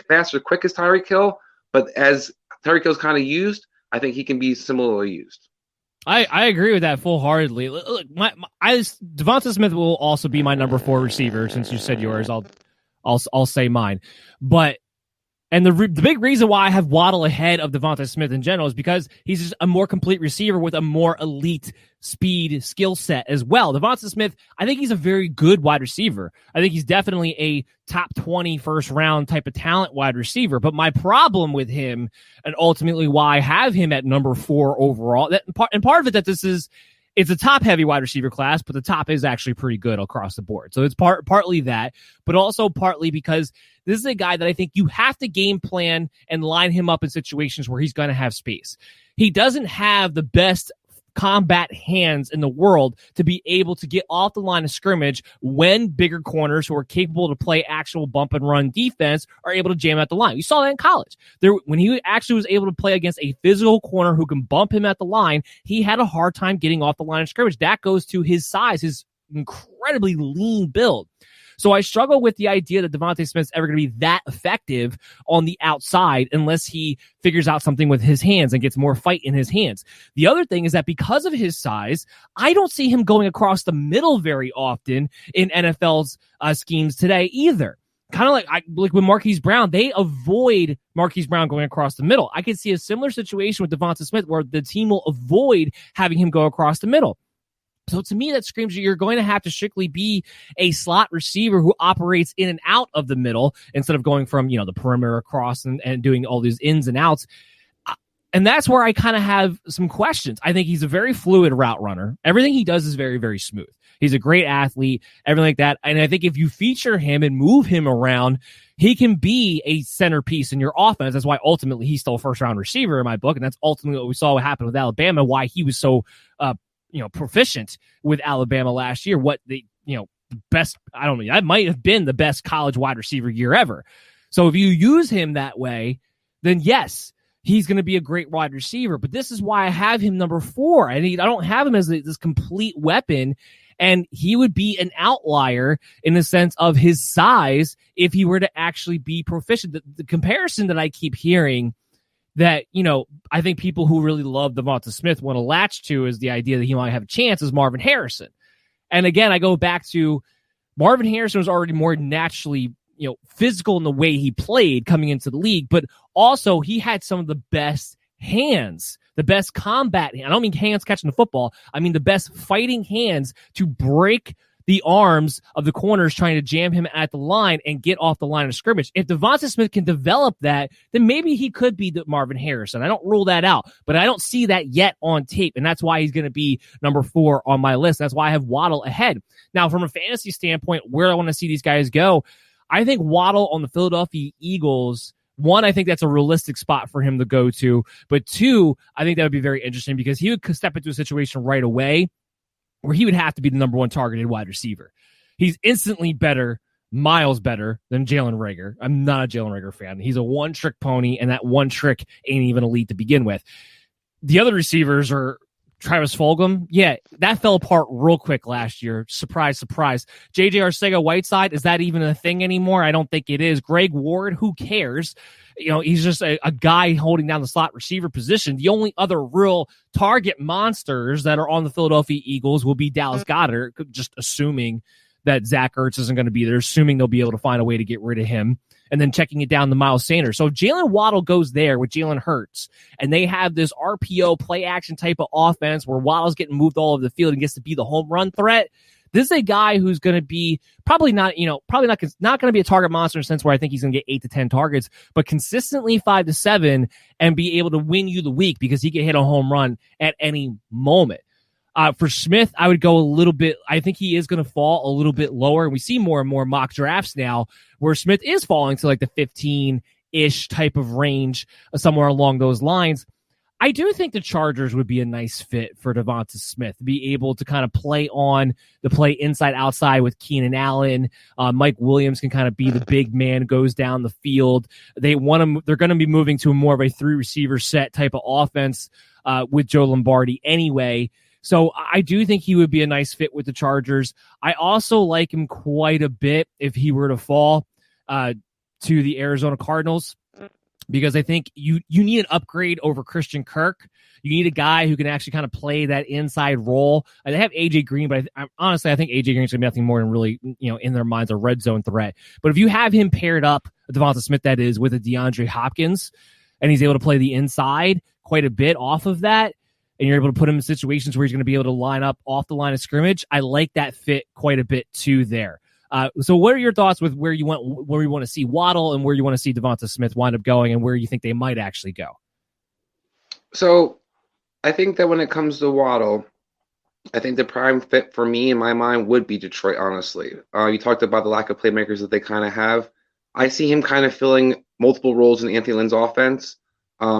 fast or quick as Tyreek Hill, but as Tyreek Hill's kind of used, I think he can be similarly used. I agree with that full-heartedly. Look, Devonta Smith will also be my number 4 receiver. Since you said yours, I'll say mine. But And the big reason why I have Waddle ahead of Devonta Smith in general is because he's just a more complete receiver with a more elite speed skill set as well. Devonta Smith, I think he's a very good wide receiver. I think he's definitely a top 20 first round type of talent wide receiver. But my problem with him, and ultimately why I have him at number 4 overall, and part of it that it's a top heavy wide receiver class, but the top is actually pretty good across the board. So it's partly that, but also partly because this is a guy that I think you have to game plan and line him up in situations where he's going to have space. He doesn't have the best combat hands in the world to be able to get off the line of scrimmage when bigger corners who are capable to play actual bump and run defense are able to jam at the line. You saw that in college. When he actually was able to play against a physical corner who can bump him at the line, he had a hard time getting off the line of scrimmage. That goes to his size, his incredibly lean build. So I struggle with the idea that Devonta Smith's ever going to be that effective on the outside unless he figures out something with his hands and gets more fight in his hands. The other thing is that because of his size, I don't see him going across the middle very often in NFL's schemes today either. Kind of like with Marquise Brown, they avoid Marquise Brown going across the middle. I could see a similar situation with Devonta Smith where the team will avoid having him go across the middle. So to me, that screams that you're going to have to strictly be a slot receiver who operates in and out of the middle instead of going from, the perimeter across and doing all these ins and outs. And that's where I kind of have some questions. I think he's a very fluid route runner. Everything he does is very, very smooth. He's a great athlete, everything like that. And I think if you feature him and move him around, he can be a centerpiece in your offense. That's why ultimately he's still a first-round receiver in my book. And that's ultimately what we saw what happened with Alabama, why he was so proficient with Alabama last year. What the best, I don't know, that might have been the best college wide receiver year ever. So if you use him that way, then yes, he's going to be a great wide receiver. But this is why I have him number 4. I don't have him as this complete weapon, and he would be an outlier in the sense of his size if he were to actually be proficient. The comparison that I keep hearing that, I think people who really love Devonta Smith want to latch to is the idea that he might have a chance is Marvin Harrison. And again, I go back to Marvin Harrison was already more naturally, physical in the way he played coming into the league, but also he had some of the best hands, the best combat. I don't mean hands catching the football. I mean the best fighting hands to break the arms of the corners trying to jam him at the line and get off the line of scrimmage. If Devonta Smith can develop that, then maybe he could be the Marvin Harrison. I don't rule that out, but I don't see that yet on tape, and that's why he's going to be number 4 on my list. That's why I have Waddle ahead. Now, from a fantasy standpoint, where I want to see these guys go, I think Waddle on the Philadelphia Eagles, 1, I think that's a realistic spot for him to go to, but 2, I think that would be very interesting because he would step into a situation right away where he would have to be the number 1 targeted wide receiver. He's instantly better, miles better than Jalen Reagor. I'm not a Jalen Reagor fan. He's a one-trick pony, and that one trick ain't even elite to begin with. The other receivers are Travis Fulgham. Yeah, that fell apart real quick last year. Surprise, surprise. J.J. Arcega-Whiteside, is that even a thing anymore? I don't think it is. Greg Ward, who cares? He's just a guy holding down the slot receiver position. The only other real target monsters that are on the Philadelphia Eagles will be Dallas Goedert, just assuming that Zach Ertz isn't going to be there, assuming they'll be able to find a way to get rid of him, and then checking it down to Miles Sanders. So if Jalen Waddle goes there with Jalen Hurts, and they have this RPO play action type of offense where Waddle's getting moved all over the field and gets to be the home run threat, this is a guy who's going to be probably not going to be a target monster in a sense where I think he's going to get 8 to 10 targets, but consistently 5 to 7 and be able to win you the week because he can hit a home run at any moment. For Smith, I would go a little bit. I think he is going to fall a little bit lower. And we see more and more mock drafts now where Smith is falling to like the 15-ish type of range, somewhere along those lines. I do think the Chargers would be a nice fit for Devonta Smith, be able to kind of play on the play inside outside with Keenan Allen. Mike Williams can kind of be the big man, goes down the field. They're going to be moving to more of a 3 receiver set type of offense with Joe Lombardi anyway. So I do think he would be a nice fit with the Chargers. I also like him quite a bit if he were to fall to the Arizona Cardinals. because I think you need an upgrade over Christian Kirk. You need a guy who can actually kind of play that inside role. They have AJ Green, but honestly, I think AJ Green's going to be nothing more than really, in their minds, a red zone threat. But if you have him paired up, Devonta Smith, that is, with a DeAndre Hopkins, and he's able to play the inside quite a bit off of that, and you're able to put him in situations where he's going to be able to line up off the line of scrimmage, I like that fit quite a bit too there. So what are your thoughts with where you want to see Waddle and where you want to see Devonta Smith wind up going and where you think they might actually go? So I think that when it comes to Waddle, I think the prime fit for me in my mind would be Detroit, honestly. You talked about the lack of playmakers that they kind of have. I see him kind of filling multiple roles in Anthony Lynn's offense.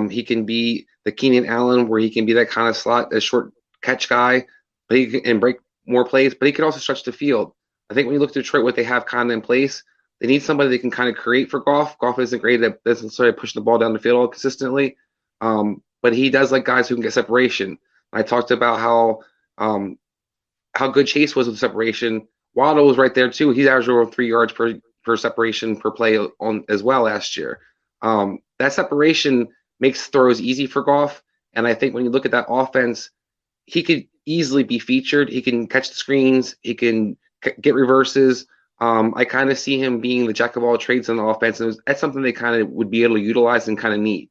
He can be the Keenan Allen, where he can be that kind of slot, a short catch guy, but he can break more plays, but he can also stretch the field. I think when you look at Detroit, what they have kind of in place, they need somebody that can kind of create for Goff. Goff isn't great at necessarily pushing the ball down the field consistently, but he does like guys who can get separation. I talked about how good Chase was with separation. Waddle was right there too. He's averaged over 3 yards per separation per play on as well last year. That separation makes throws easy for Goff, and I think when you look at that offense, he could easily be featured. He can catch the screens. He can get reverses. I kind of see him being the jack of all trades on the offense, and that's something they kind of would be able to utilize and kind of need.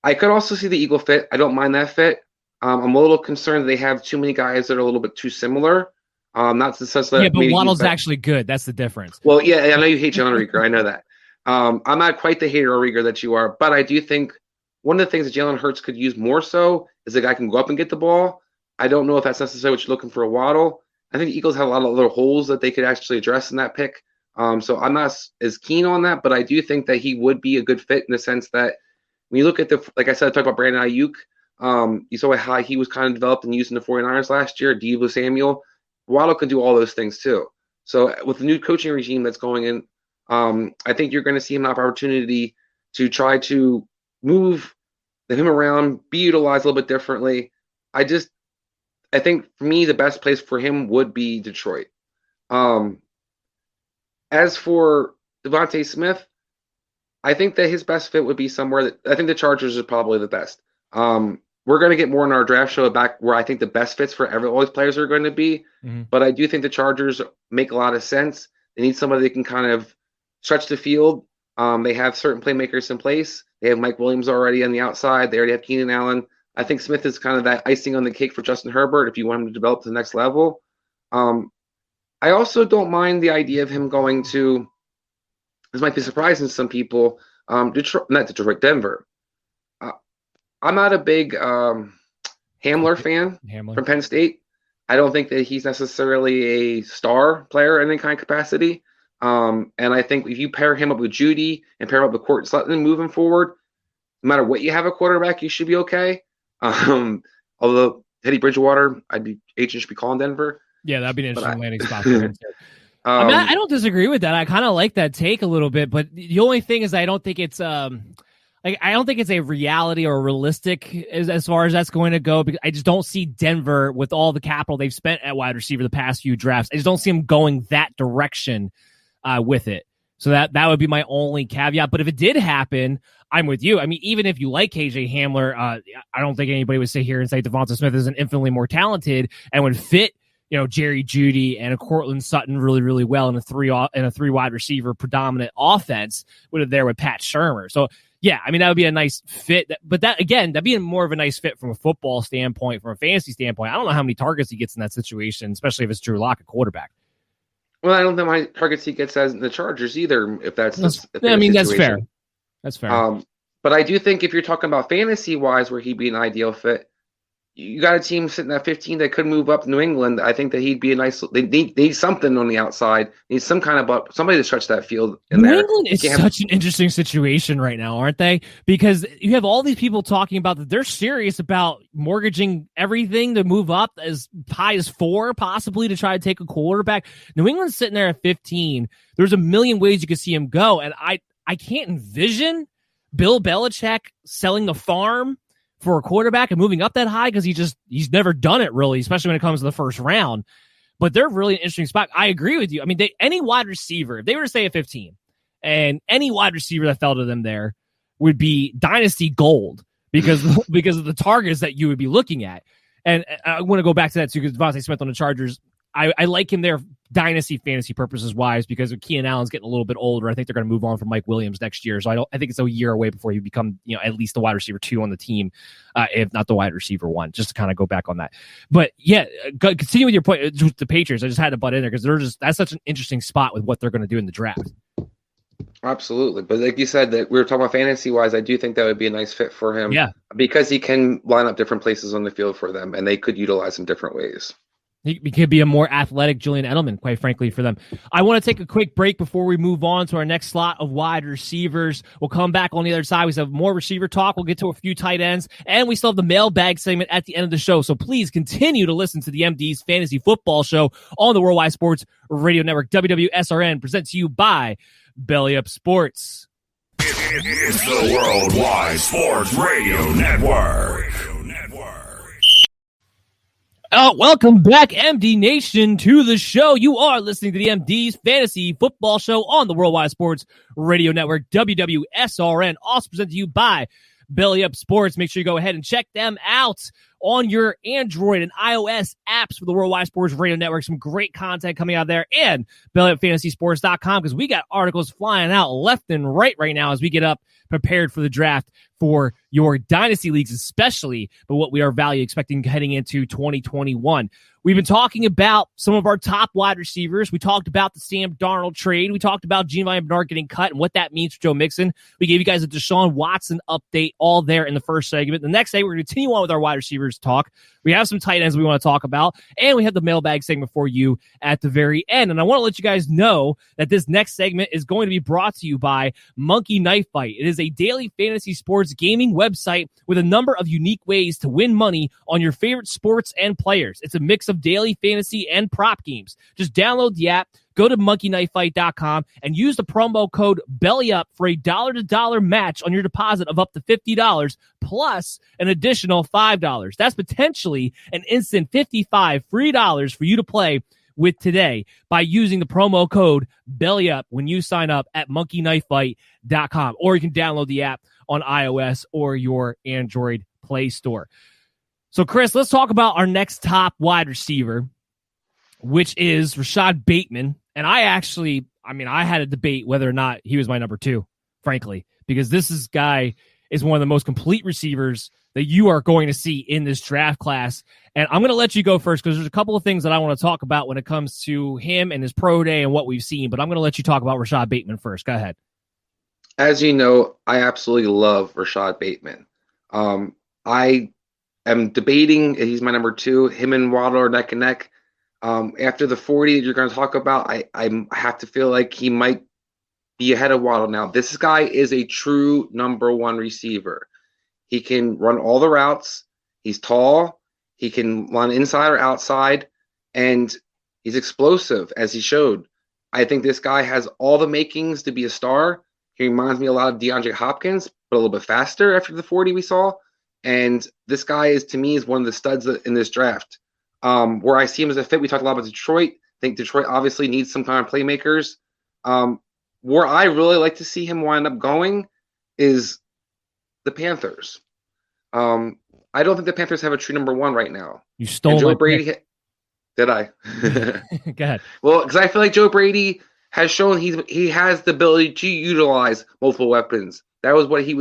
I could also see the Eagle fit. I don't mind that fit. I'm a little concerned that they have too many guys that are a little bit too similar. Not to such that. Yeah, but Waddle's actually good. That's the difference. Well, yeah, I know you hate Jalen Reagor. I know that. I'm not quite the hater of Reagor that you are, but I do think one of the things that Jalen Hurts could use more so is a guy can go up and get the ball. I don't know if that's necessarily what you're looking for a Waddle. I think the Eagles have a lot of other holes that they could actually address in that pick. So I'm not as keen on that, but I do think that he would be a good fit in the sense that when you look at like I said, I talked about Brandon Ayuk. You saw how he was kind of developed and used in the 49ers last year. Deebo Samuel. Waddle could do all those things too. So with the new coaching regime that's going in, I think you're going to see him have opportunity to try to move him around, be utilized a little bit differently. I think for me, the best place for him would be Detroit. As for Devonta Smith, I think that his best fit would be somewhere I think the Chargers are probably the best. We're going to get more in our draft show back where I think the best fits for all these players are going to be. Mm-hmm. But I do think the Chargers make a lot of sense. They need somebody that can kind of stretch the field. They have certain playmakers in place. They have Mike Williams already on the outside. They already have Keenan Allen. I think Smith is kind of that icing on the cake for Justin Herbert if you want him to develop to the next level. I also don't mind the idea of him going to, this might be surprising to some people, Denver. I'm not a big Hamler fan from Penn State. I don't think that he's necessarily a star player in any kind of capacity. And I think if you pair him up with Judy and pair him up with Courtland Sutton moving forward, no matter what you have a quarterback, you should be okay. Although Teddy Bridgewater, agent should be calling Denver. Yeah, that'd be an interesting landing spot for him too. I don't disagree with that. I kind of like that take a little bit, but the only thing is I don't think it's I don't think it's a reality or realistic as far as that's going to go, because I just don't see Denver with all the capital they've spent at wide receiver the past few drafts. I just don't see them going that direction with it. So that would be my only caveat. But if it did happen, I'm with you. I mean, even if you like KJ Hamler, I don't think anybody would sit here and say Devonta Smith is infinitely more talented and would fit, Jerry Jeudy and a Courtland Sutton really, really well in a three wide receiver predominant offense with Pat Shurmur. So yeah, I mean, that would be a nice fit. But that'd be more of a nice fit from a football standpoint, from a fantasy standpoint. I don't know how many targets he gets in that situation, especially if it's Drew Lock, a quarterback. Well, I don't know how many targets he gets as the Chargers either, if that's that's fair. That's fair. But I do think if you're talking about fantasy-wise where he'd be an ideal fit, you got a team sitting at 15 that could move up New England. I think that he'd be a nice – they need something on the outside. They need some kind of – somebody to stretch that field in there. New England is such an interesting situation right now, aren't they? Because you have all these people talking about that they're serious about mortgaging everything to move up as high as 4 possibly to try to take a quarterback. New England's sitting there at 15. There's a million ways you could see him go, and I can't envision Bill Belichick selling the farm for a quarterback and moving up that high, because he's never done it really, especially when it comes to the first round. But they're really an interesting spot. I agree with you. I mean, any wide receiver, if they were to stay at 15 And any wide receiver that fell to them there would be dynasty gold because of the targets that you would be looking at. And I want to go back to that too, because Devontae Smith on the Chargers, I like him there dynasty fantasy purposes wise because Keenan Allen's getting a little bit older. I think they're going to move on from Mike Williams next year. So I think it's a year away before he become, at least the wide receiver 2 on the team, if not the wide receiver 1, just to kind of go back on that. But yeah, continue with your point with the Patriots. I just had to butt in there because that's such an interesting spot with what they're going to do in the draft. Absolutely. But like you said, that we were talking about fantasy wise, I do think that would be a nice fit for him. Yeah. Because he can line up different places on the field for them and they could utilize him different ways. He could be a more athletic Julian Edelman, quite frankly, for them. I want to take a quick break before we move on to our next slot of wide receivers. We'll come back on the other side. We still have more receiver talk. We'll get to a few tight ends, and we still have the mailbag segment at the end of the show. So please continue to listen to the MD's Fantasy Football Show on the Worldwide Sports Radio Network. WWSRN presents to you by Belly Up Sports. It's the Worldwide Sports Radio Network. Welcome back, MD Nation, to the show. You are listening to the MD's Fantasy Football Show on the Worldwide Sports Radio Network, WWSRN, also presented to you by Belly Up Sports. Make sure you go ahead and check them out on your Android and iOS apps for the Worldwide Sports Radio Network. Some great content coming out there, and BellyUpFantasySports.com, because we got articles flying out left and right now as we get up prepared for the draft for your dynasty leagues especially, but what we are value expecting heading into 2021. We've been talking about some of our top wide receivers. We talked about the Sam Darnold trade. We talked about Giovanni Bernard getting cut and what that means for Joe Mixon. We gave you guys a Deshaun Watson update all there in the first segment. The next segment, we're going to continue on with our wide receivers talk. We have some tight ends we want to talk about, and we have the mailbag segment for you at the very end. And I want to let you guys know that this next segment is going to be brought to you by Monkey Knife Fight. It is a daily fantasy sports gaming website with a number of unique ways to win money on your favorite sports and players. It's a mix of daily fantasy and prop games. Just download the app, go to monkeyknifefight.com, and use the promo code BELLYUP for a $1 match on your deposit of up to $50 plus an additional $5. That's potentially an instant $55 free dollars for you to play with today by using the promo code BELLYUP when you sign up at monkeyknifefight.com, or you can download the app on iOS or your Android Play Store. So, Chris, let's talk about our next top wide receiver, which is Rashad Bateman. And I had a debate whether or not he was my number 2, frankly, because this guy is one of the most complete receivers that you are going to see in this draft class. And I'm going to let you go first because there's a couple of things that I want to talk about when it comes to him and his pro day and what we've seen. But I'm going to let you talk about Rashad Bateman first. Go ahead. As you know, I absolutely love Rashad Bateman. I am debating. He's my number 2. Him and Waddle are neck and neck. After the 40 that you're going to talk about, I have to feel like he might be ahead of Waddle now. This guy is a true number 1 receiver. He can run all the routes. He's tall. He can run inside or outside, and he's explosive, as he showed. I think this guy has all the makings to be a star. He reminds me a lot of DeAndre Hopkins, but a little bit faster after the 40 we saw. And this guy to me, is one of the studs in this draft. Where I see him as a fit, we talked a lot about Detroit. I think Detroit obviously needs some kind of playmakers. Where I really like to see him wind up going is the Panthers. I don't think the Panthers have a true number 1 right now. You stole Joe Brady. Did I? Go ahead. Well, because I feel like Joe Brady has shown he has the ability to utilize multiple weapons. That was what he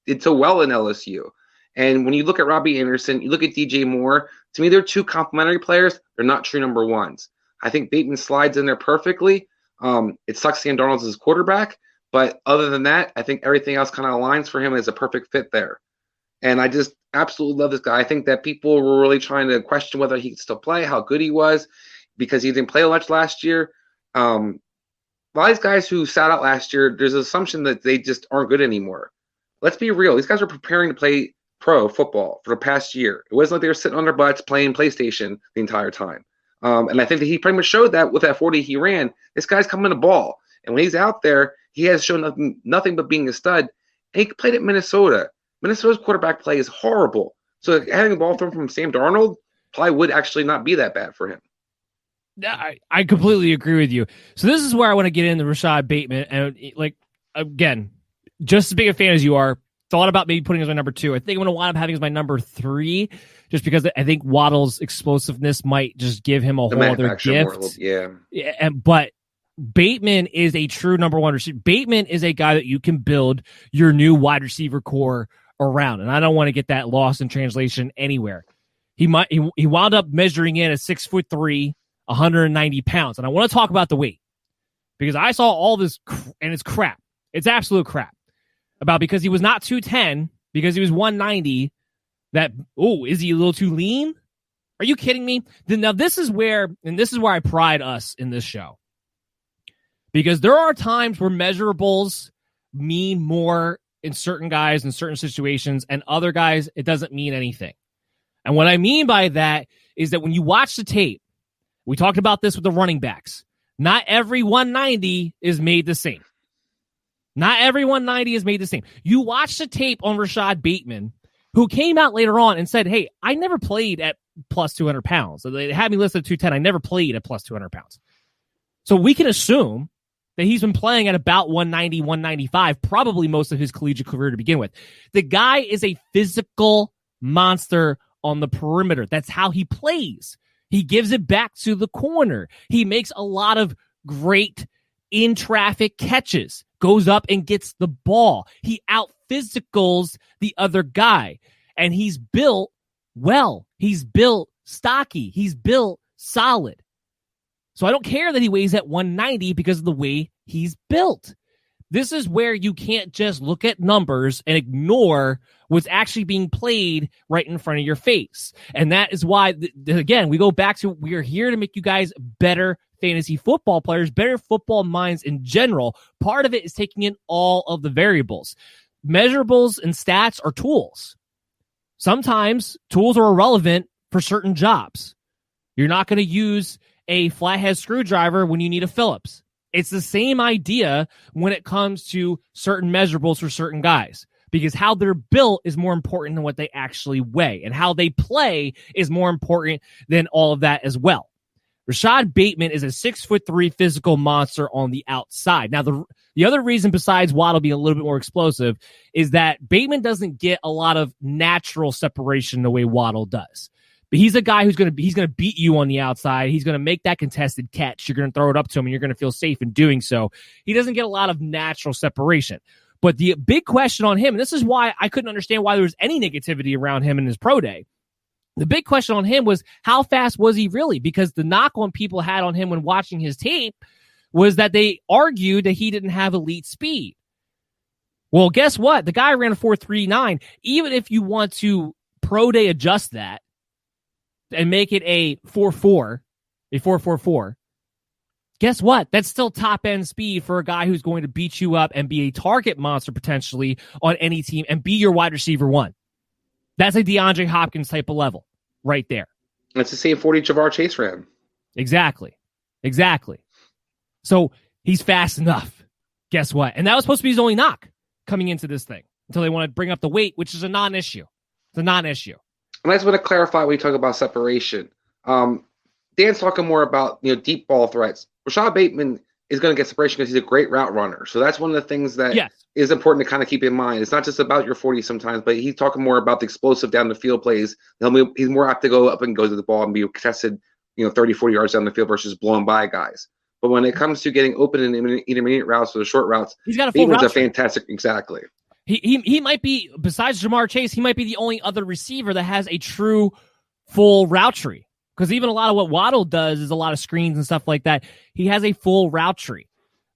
did so well in LSU. And when you look at Robbie Anderson, you look at DJ Moore, to me, they're 2 complementary players. They're not true number 1s. I think Bateman slides in there perfectly. It sucks Sam Darnold's his quarterback, but other than that, I think everything else kind of aligns for him as a perfect fit there. And I just absolutely love this guy. I think that people were really trying to question whether he could still play, how good he was, because he didn't play much last year. A lot of these guys who sat out last year, there's an assumption that they just aren't good anymore. Let's be real. These guys are preparing to play pro football for the past year. It wasn't like they were sitting on their butts playing PlayStation the entire time. And I think that he pretty much showed that with that 40 he ran. This guy's coming to ball. And when he's out there, he has shown nothing but being a stud. And he played at Minnesota. Minnesota's quarterback play is horrible. So having a ball thrown from Sam Darnold probably would actually not be that bad for him. I completely agree with you. So this is where I want to get into Rashad Bateman. And like again, just as big a fan as you are, thought about maybe putting him as my number 2. I think I'm going to wind up having him as my number 3, just because I think Waddle's explosiveness might just give him a whole other gift. But Bateman is a true number 1 receiver. Bateman is a guy that you can build your new wide receiver core around, and I don't want to get that lost in translation anywhere. He wound up measuring in at 6'3", 190 pounds, and I want to talk about the weight because I saw all this and it's crap. It's absolute crap about because he was not 210 because he was 190. That is he a little too lean? Are you kidding me? Now this is where I pride us in this show. Because there are times where measurables mean more in certain guys in certain situations, and other guys, it doesn't mean anything. And what I mean by that is that when you watch the tape, we talked about this with the running backs. Not every 190 is made the same. Not every 190 is made the same. You watch the tape on Rashad Bateman, who came out later on and said, hey, I never played at plus 200 pounds. So they had me listed at 210. I never played at plus 200 pounds. So we can assume that he's been playing at about 190, 195, probably most of his collegiate career to begin with. The guy is a physical monster on the perimeter. That's how he plays. He gives it back to the corner. He makes a lot of great in-traffic catches, goes up and gets the ball. He out-physicals the other guy, and he's built well. He's built stocky. He's built solid. So I don't care that he weighs at 190 because of the way he's built. This is where you can't just look at numbers and ignore what's actually being played right in front of your face. And that is why, again, we go back to we are here to make you guys better fantasy football players, better football minds in general. Part of it is taking in all of the variables. Measurables and stats are tools. Sometimes tools are irrelevant for certain jobs. You're not going to use a flathead screwdriver when you need a Phillips. It's the same idea when it comes to certain measurables for certain guys, because how they're built is more important than what they actually weigh, and how they play is more important than all of that as well. Rashad Bateman is a 6'3" physical monster on the outside. Now, the other reason besides Waddle being a little bit more explosive is that Bateman doesn't get a lot of natural separation the way Waddle does. But he's a guy who's going to beat you on the outside. He's going to make that contested catch. You're going to throw it up to him, and you're going to feel safe in doing so. He doesn't get a lot of natural separation. But the big question on him, and this is why I couldn't understand why there was any negativity around him in his pro day. The big question on him was, how fast was he really? Because the knock on people had on him when watching his tape was that they argued that he didn't have elite speed. Well, guess what? The guy ran a 4.39. Even if you want to pro day adjust that and make it a 4.4, a 4.44, guess what? That's still top end speed for a guy who's going to beat you up and be a target monster potentially on any team and be your wide receiver 1. That's a DeAndre Hopkins type of level right there. That's the same 40 Ja'Marr Chase ran. Exactly. So he's fast enough. Guess what? And that was supposed to be his only knock coming into this thing until they want to bring up the weight, which is a non-issue. It's a non-issue. And I just want to clarify when you talk about separation. Dan's talking more about deep ball threats. Rashad Bateman is going to get separation because he's a great route runner. So that's one of the things that is important to kind of keep in mind. It's not just about your 40 sometimes, but he's talking more about the explosive down the field plays. He's more apt to go up and go to the ball and be contested 30, 40 yards down the field versus blowing by guys. But when it comes to getting open in intermediate routes or the short routes, he's got a full route. Bateman's a fantastic, exactly. He might be, besides Ja'Marr Chase, he might be the only other receiver that has a true full route tree. Because even a lot of what Waddle does is a lot of screens and stuff like that. He has a full route tree.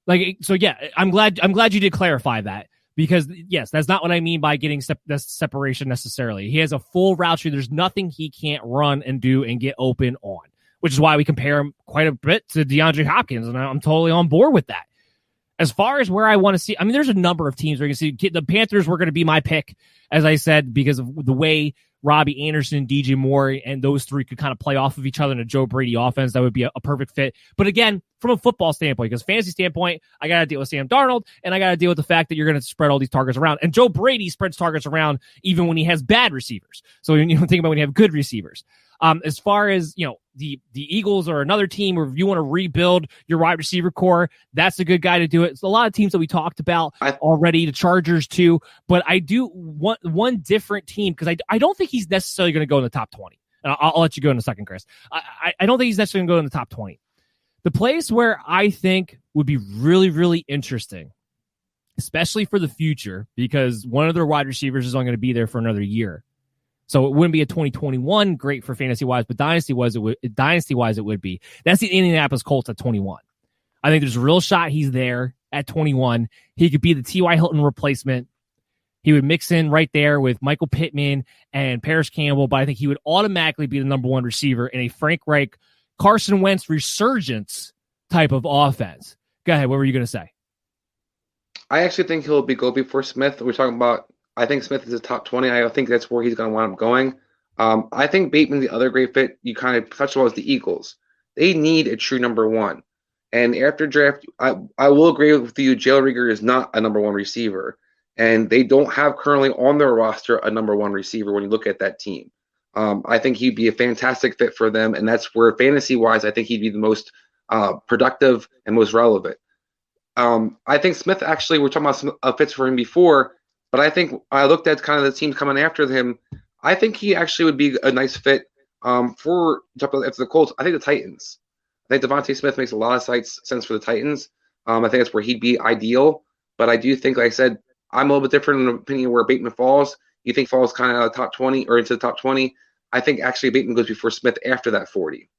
I'm glad you did clarify that, because yes, that's not what I mean by getting separation necessarily. He has a full route tree. There's nothing he can't run and do and get open on, which is why we compare him quite a bit to DeAndre Hopkins, and I'm totally on board with that. As far as where I want to see, there's a number of teams where you can see the Panthers were going to be my pick, as I said, because of the way Robbie Anderson, DJ Moore, and those three could kind of play off of each other in a Joe Brady offense. That would be a perfect fit. But again, from a football standpoint, because fantasy standpoint, I got to deal with Sam Darnold, and I got to deal with the fact that you're going to spread all these targets around. And Joe Brady spreads targets around even when he has bad receivers. So think about when you have good receivers. As far as, the Eagles are another team where if you want to rebuild your wide receiver core, that's a good guy to do it. It's a lot of teams that we talked about already, the Chargers too, but I do want one different team because I don't think he's necessarily going to go in the top 20. And I'll let you go in a second, Chris. I don't think he's necessarily going to go in the top 20. The place where I think would be really, really interesting, especially for the future, because one of their wide receivers is only going to be there for another year. So it wouldn't be a 2021 great for fantasy-wise, but dynasty-wise it would be. That's the Indianapolis Colts at 21. I think there's a real shot he's there at 21. He could be the T.Y. Hilton replacement. He would mix in right there with Michael Pittman and Paris Campbell, but I think he would automatically be the number one receiver in a Frank Reich, Carson Wentz resurgence type of offense. Go ahead. What were you going to say? I actually think he'll go before Smith. We're talking about, I think Smith is a top 20. I think that's where he's going to wind up going. I think Bateman, the other great fit, you kind of touched on, is the Eagles. They need a true number one. And after draft, I will agree with you, Jalen Reagor is not a number one receiver. And they don't have currently on their roster a number one receiver when you look at that team. I think he'd be a fantastic fit for them. And that's where fantasy-wise, I think he'd be the most productive and most relevant. I think Smith, actually, we're talking about fits for him before, but I think I looked at kind of the teams coming after him. I think he actually would be a nice fit for the Colts. I think the Titans. I think Devontae Smith makes a lot of sense for the Titans. I think that's where he'd be ideal. But I do think, like I said, I'm a little bit different in the opinion where Bateman falls. You think falls kind of out of the top 20 or into the top 20. I think actually Bateman goes before Smith after that 40.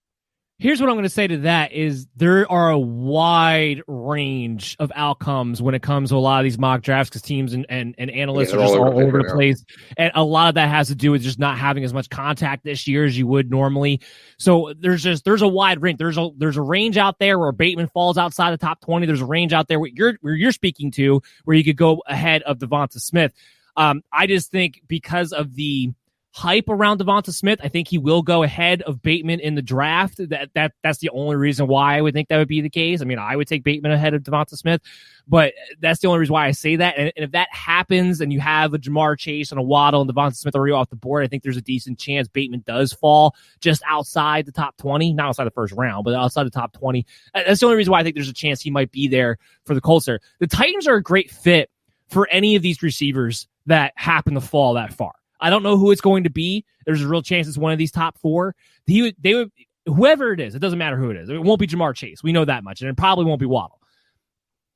Here's what I'm going to say to that is there are a wide range of outcomes when it comes to a lot of these mock drafts because teams and analysts are just all over the place. And a lot of that has to do with just not having as much contact this year as you would normally. So there's a wide range. There's a range out there where Bateman falls outside the top 20. There's a range out there where you're speaking to where you could go ahead of Devonta Smith. I just think because of the hype around Devonta Smith, I think he will go ahead of Bateman in the draft. That's the only reason why I would think that would be the case. I mean, I would take Bateman ahead of Devonta Smith, but that's the only reason why I say that. And if that happens and you have a Jamar Chase and a Waddle and Devonta Smith already off the board, I think there's a decent chance Bateman does fall just outside the top 20, not outside the first round, but outside the top 20. That's the only reason why I think there's a chance he might be there for the Colts there. The Titans are a great fit for any of these receivers that happen to fall that far. I don't know who it's going to be. There's a real chance it's one of these top four. They would, whoever it is, it doesn't matter who it is. It won't be Jamar Chase. We know that much. And it probably won't be Waddle.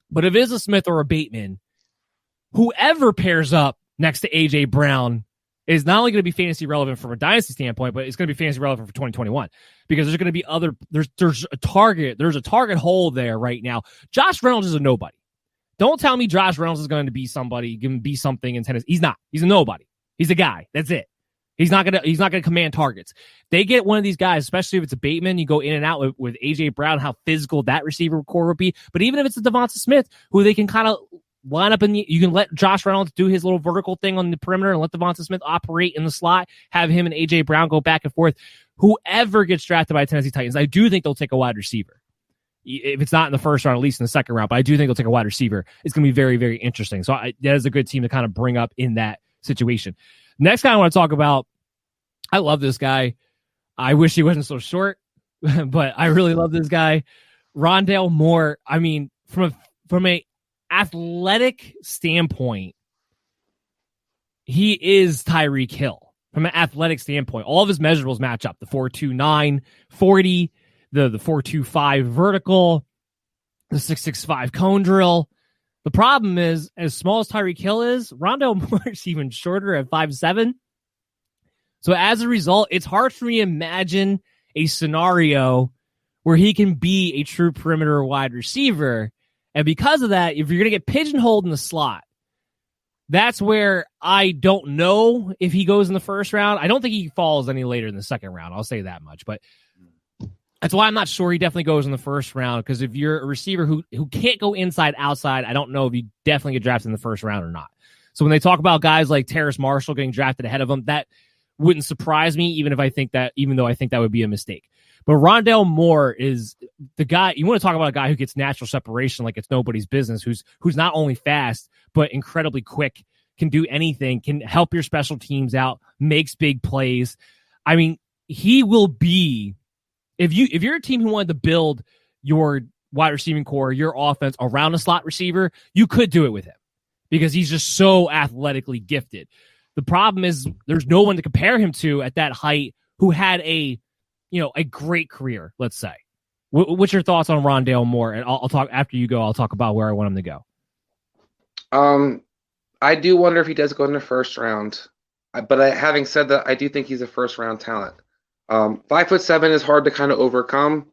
But if it is a Smith or a Bateman, whoever pairs up next to A.J. Brown is not only going to be fantasy relevant from a dynasty standpoint, but it's going to be fantasy relevant for 2021 because there's going to be there's a target hole there right now. Josh Reynolds is a nobody. Don't tell me Josh Reynolds is going to be somebody, going to be something in Tennessee. He's not. He's a nobody. He's a guy. That's it. He's not gonna command targets. They get one of these guys, especially if it's a Bateman, you go in and out with AJ Brown, how physical that receiver core would be. But even if it's a Devonta Smith, who they can kind of line up you can let Josh Reynolds do his little vertical thing on the perimeter and let Devonta Smith operate in the slot, have him and AJ Brown go back and forth. Whoever gets drafted by Tennessee Titans, I do think they'll take a wide receiver. If it's not in the first round, at least in the second round, but I do think they'll take a wide receiver. It's going to be very, very interesting. So that is a good team to kind of bring up in that situation. Next guy I want to talk about, I love this guy. I wish he wasn't so short, but I really love this guy. Rondale Moore. I mean, from a athletic standpoint, he is Tyreek Hill. From an athletic standpoint, all of his measurables match up. The 4.29 40, the 4.25 vertical, the 6.65 cone drill. The problem is, as small as Tyreek Hill is, Rondale Moore is even shorter at 5'7". So as a result, it's hard for me to imagine a scenario where he can be a true perimeter wide receiver. And because of that, if you're going to get pigeonholed in the slot, that's where I don't know if he goes in the first round. I don't think he falls any later in the second round. I'll say that much. But that's why I'm not sure he definitely goes in the first round, because if you're a receiver who can't go inside, outside, I don't know if you definitely get drafted in the first round or not. So when they talk about guys like Terrace Marshall getting drafted ahead of him, that wouldn't surprise me, even though I think that would be a mistake. But Rondale Moore is the guy. You want to talk about a guy who gets natural separation like it's nobody's business, who's not only fast, but incredibly quick, can do anything, can help your special teams out, makes big plays. I mean, he will be, if you're a team who wanted to build your wide receiving core, your offense around a slot receiver, you could do it with him because he's just so athletically gifted. The problem is there's no one to compare him to at that height who had a great career, let's say. What's your thoughts on Rondale Moore? And I'll talk after you go. I'll talk about where I want him to go. I do wonder if he does go in the first round. But having said that, I do think he's a first round talent. 5'7" is hard to kind of overcome,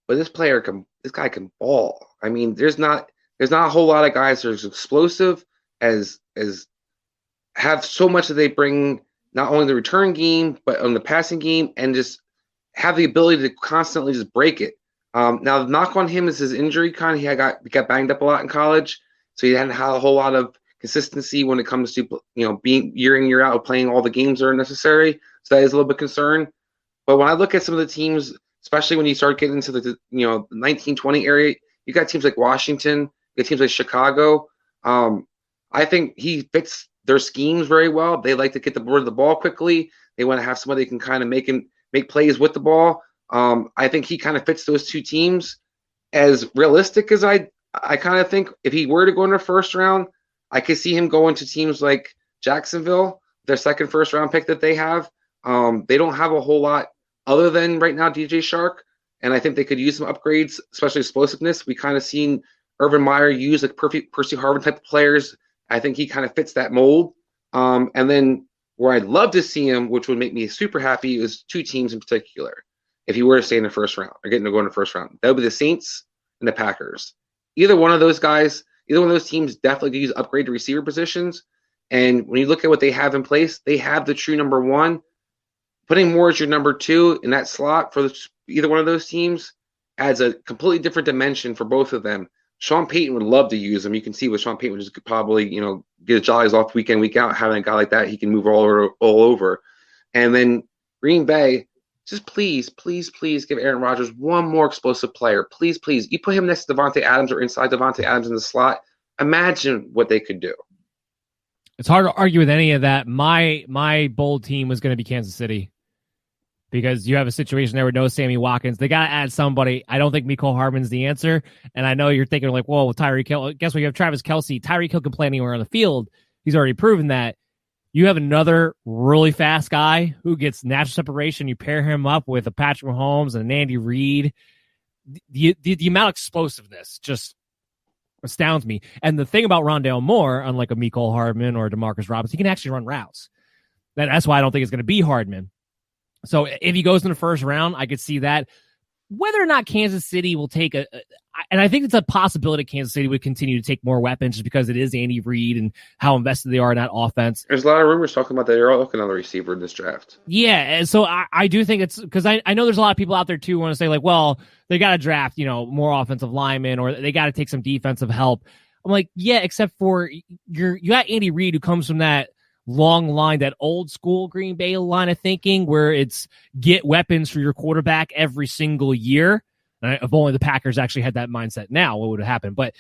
but this guy can ball. I mean, there's not a whole lot of guys that are as explosive as have so much that they bring, not only the return game but on the passing game, and just have the ability to constantly just break it. Now the knock on him is his injury. He got banged up a lot in college, so he hadn't had a whole lot of consistency when it comes to being year in, year out, playing all the games that are necessary. So that is a little bit concerned. But when I look at some of the teams, especially when you start getting into the 1920 area, you got teams like Washington, you got teams like Chicago. I think he fits their schemes very well. They like to get the ball quickly. They want to have somebody who can kind of make plays with the ball. I think he kind of fits those two teams. As realistic as I kind of think, if he were to go in the first round, I could see him going to teams like Jacksonville, their second first round pick that they have. They don't have a whole lot other than right now DJ Shark, and I think they could use some upgrades, especially explosiveness. We kind of seen Urban Meyer use like Percy Harvin type of players. I think he kind of fits that mold. And then where I'd love to see him, which would make me super happy, is two teams in particular. If he were to stay in the first round or getting to go in the first round, that would be the Saints and the Packers. Either one of those teams definitely could use upgrade to receiver positions. And when you look at what they have in place, they have the true number one. Putting Moore as your number two in that slot for either one of those teams adds a completely different dimension for both of them. Sean Payton would love to use him. You can see what Sean Payton would just probably, get his jollies off week in, week out, having a guy like that, he can move all over. And then Green Bay, just please, please, please give Aaron Rodgers one more explosive player. Please, please. You put him next to Davante Adams or inside Davante Adams in the slot. Imagine what they could do. It's hard to argue with any of that. My bold team was going to be Kansas City because you have a situation there with no Sammy Watkins. They got to add somebody. I don't think Mecole Hardman's the answer. And I know you're thinking like, whoa, Tyreek Hill. Guess what? You have Travis Kelce. Tyreek Hill can play anywhere on the field. He's already proven that. You have another really fast guy who gets natural separation. You pair him up with a Patrick Mahomes and an Andy Reid. The amount of explosiveness just astounds me. And the thing about Rondale Moore, unlike a Mecole Hardman or a DeMarcus Robinson, he can actually run routes. That's why I don't think it's going to be Hardman. So if he goes in the first round, I could see that. Whether or not Kansas City will take and I think it's a possibility Kansas City would continue to take more weapons just because it is Andy Reid and how invested they are in that offense. There's a lot of rumors talking about that they're all looking on the receiver in this draft. Yeah, and so I do think it's because I know there's a lot of people out there too who want to say like, well, they got to draft more offensive linemen or they got to take some defensive help. I'm like, yeah, except for you got Andy Reid who comes from that long line, that old school Green Bay line of thinking where it's get weapons for your quarterback every single year. And if only the Packers actually had that mindset now, what would have happened? But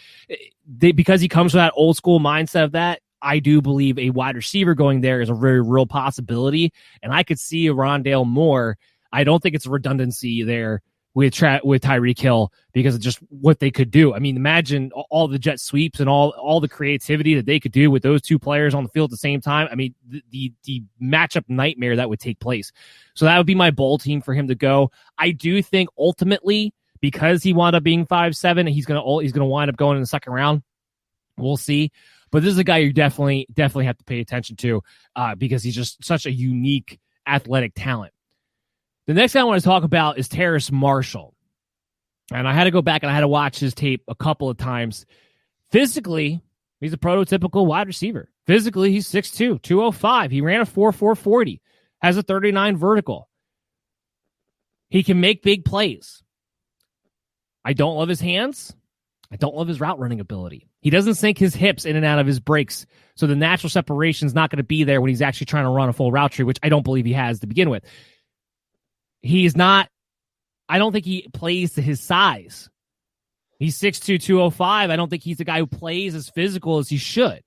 because he comes from that old school mindset of that, I do believe a wide receiver going there is a very real possibility. And I could see a Rondale Moore. I don't think it's a redundancy there with Tyreek Hill because of just what they could do. I mean, imagine all the jet sweeps and all the creativity that they could do with those two players on the field at the same time. I mean, the matchup nightmare that would take place. So that would be my bowl team for him to go. I do think ultimately, because he wound up being 5'7", he's gonna wind up going in the second round. We'll see. But this is a guy you definitely have to pay attention to because he's just such a unique athletic talent. The next guy I want to talk about is Terrace Marshall. And I had to go back and I had to watch his tape a couple of times. Physically, he's a prototypical wide receiver. Physically, he's 6'2", 205. He ran a 4.4 40, has a 39 vertical. He can make big plays. I don't love his hands. I don't love his route running ability. He doesn't sink his hips in and out of his breaks, so the natural separation is not going to be there when he's actually trying to run a full route tree, which I don't believe he has to begin with. He's not, I don't think he plays to his size. He's 6'2", 205. I don't think he's the guy who plays as physical as he should.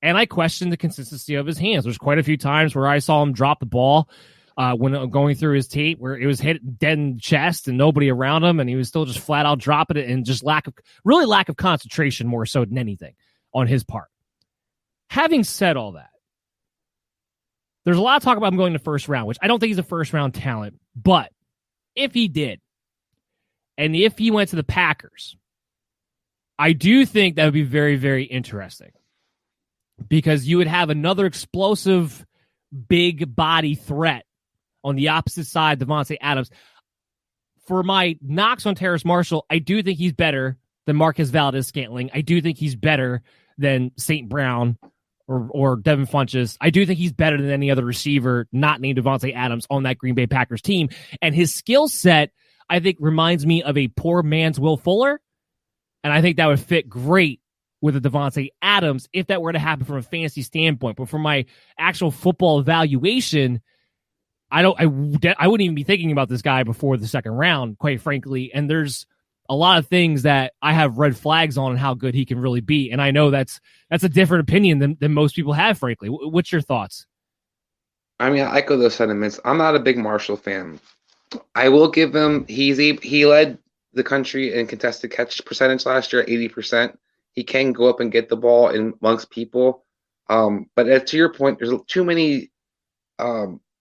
And I question the consistency of his hands. There's quite a few times where I saw him drop the ball when going through his tape where it was hit dead in the chest and nobody around him, and he was still just flat out dropping it, and just lack of concentration more so than anything on his part. Having said all that, there's a lot of talk about him going to the first round, which I don't think he's a first round talent, but if he did, and if he went to the Packers, I do think that would be very, very interesting, because you would have another explosive, big body threat on the opposite side, Davante Adams. For my knocks on Terrace Marshall, I do think he's better than Marquez Valdes-Scantling. I do think he's better than St. Brown or Devin Funchess. I do think he's better than any other receiver not named Davante Adams on that Green Bay Packers team. And his skill set, I think, reminds me of a poor man's Will Fuller. And I think that would fit great with a Davante Adams if that were to happen from a fantasy standpoint. But from my actual football evaluation, I wouldn't even be thinking about this guy before the second round, quite frankly. And there's a lot of things that I have red flags on and how good he can really be. And I know that's a different opinion than most people have, frankly. What's your thoughts? I mean, I echo those sentiments. I'm not a big Marshall fan. I will give him, he led the country in contested catch percentage last year at 80%. He can go up and get the ball in amongst people. But to your point, there's too many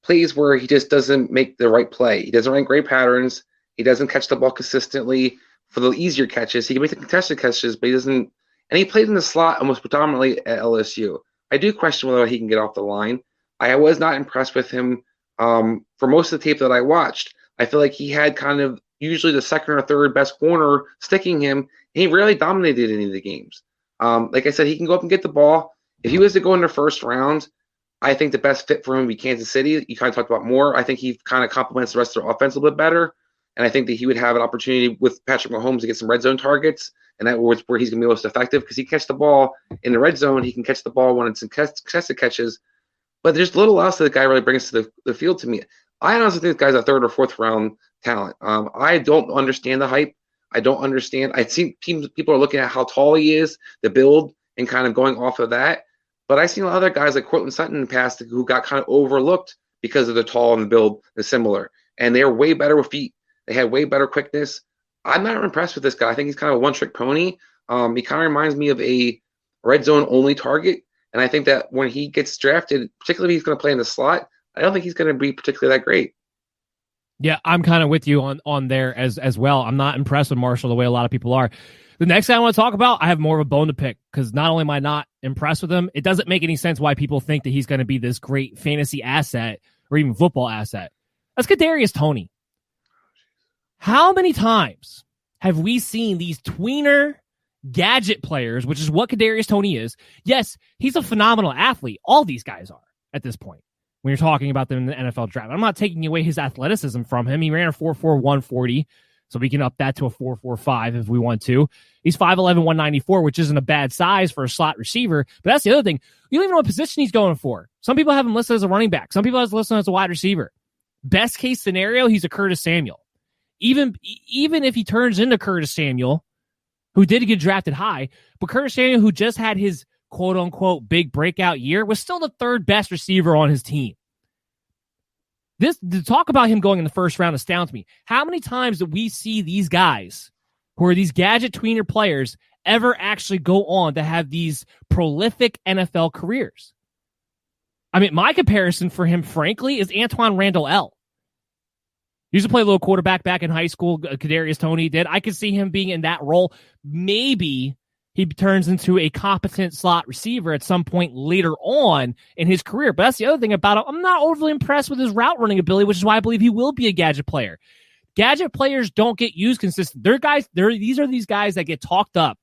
plays where he just doesn't make the right play. He doesn't run great patterns. He doesn't catch the ball consistently. For the easier catches, he can make the contested catches, but he doesn't. And he played in the slot almost predominantly at LSU. I do question whether he can get off the line. I was not impressed with him for most of the tape that I watched. I feel like he had kind of usually the second or third best corner sticking him, and he rarely dominated any of the games. Like I said, he can go up and get the ball. If he was to go in the first round, I think the best fit for him would be Kansas City. You kind of talked about more. I think he kind of complements the rest of their offense a little bit better. And I think that he would have an opportunity with Patrick Mahomes to get some red zone targets, and that was where he's going to be most effective because he can catch the ball in the red zone. He can catch the ball when it's in contested catches. But there's little else that the guy really brings to the field to me. I honestly think this guy's a third or fourth round talent. I don't understand the hype. I don't understand. I see people are looking at how tall he is, the build, and kind of going off of that. But I've seen other guys like Cortland Sutton in the past who got kind of overlooked because of the tall and the build is similar. And they're way better with feet. They had way better quickness. I'm not impressed with this guy. I think he's kind of a one-trick pony. He kind of reminds me of a red zone only target. And I think that when he gets drafted, particularly if he's going to play in the slot, I don't think he's going to be particularly that great. Yeah, I'm kind of with you on there as well. I'm not impressed with Marshall the way a lot of people are. The next guy I want to talk about, I have more of a bone to pick because not only am I not impressed with him, it doesn't make any sense why people think that he's going to be this great fantasy asset or even football asset. That's Kadarius Toney. How many times have we seen these tweener gadget players, which is what Kadarius Toney is? Yes, he's a phenomenal athlete. All these guys are at this point when you're talking about them in the NFL draft. I'm not taking away his athleticism from him. He ran a 4.4 140, so we can up that to a 4.45 if we want to. He's 5'11", 194, which isn't a bad size for a slot receiver. But that's the other thing. You don't even know what position he's going for. Some people have him listed as a running back. Some people have him listed as a wide receiver. Best case scenario, he's a Curtis Samuel. Even if he turns into Curtis Samuel, who did get drafted high, but Curtis Samuel, who just had his quote-unquote big breakout year, was still the third best receiver on his team. The talk about him going in the first round astounds me. How many times do we see these guys, who are these gadget tweener players, ever actually go on to have these prolific NFL careers? I mean, my comparison for him, frankly, is Antoine Randall L. He used to play a little quarterback back in high school. Kadarius Toney did. I could see him being in that role. Maybe he turns into a competent slot receiver at some point later on in his career. But that's the other thing about him. I'm not overly impressed with his route running ability, which is why I believe he will be a gadget player. Gadget players don't get used consistently. These are these guys that get talked up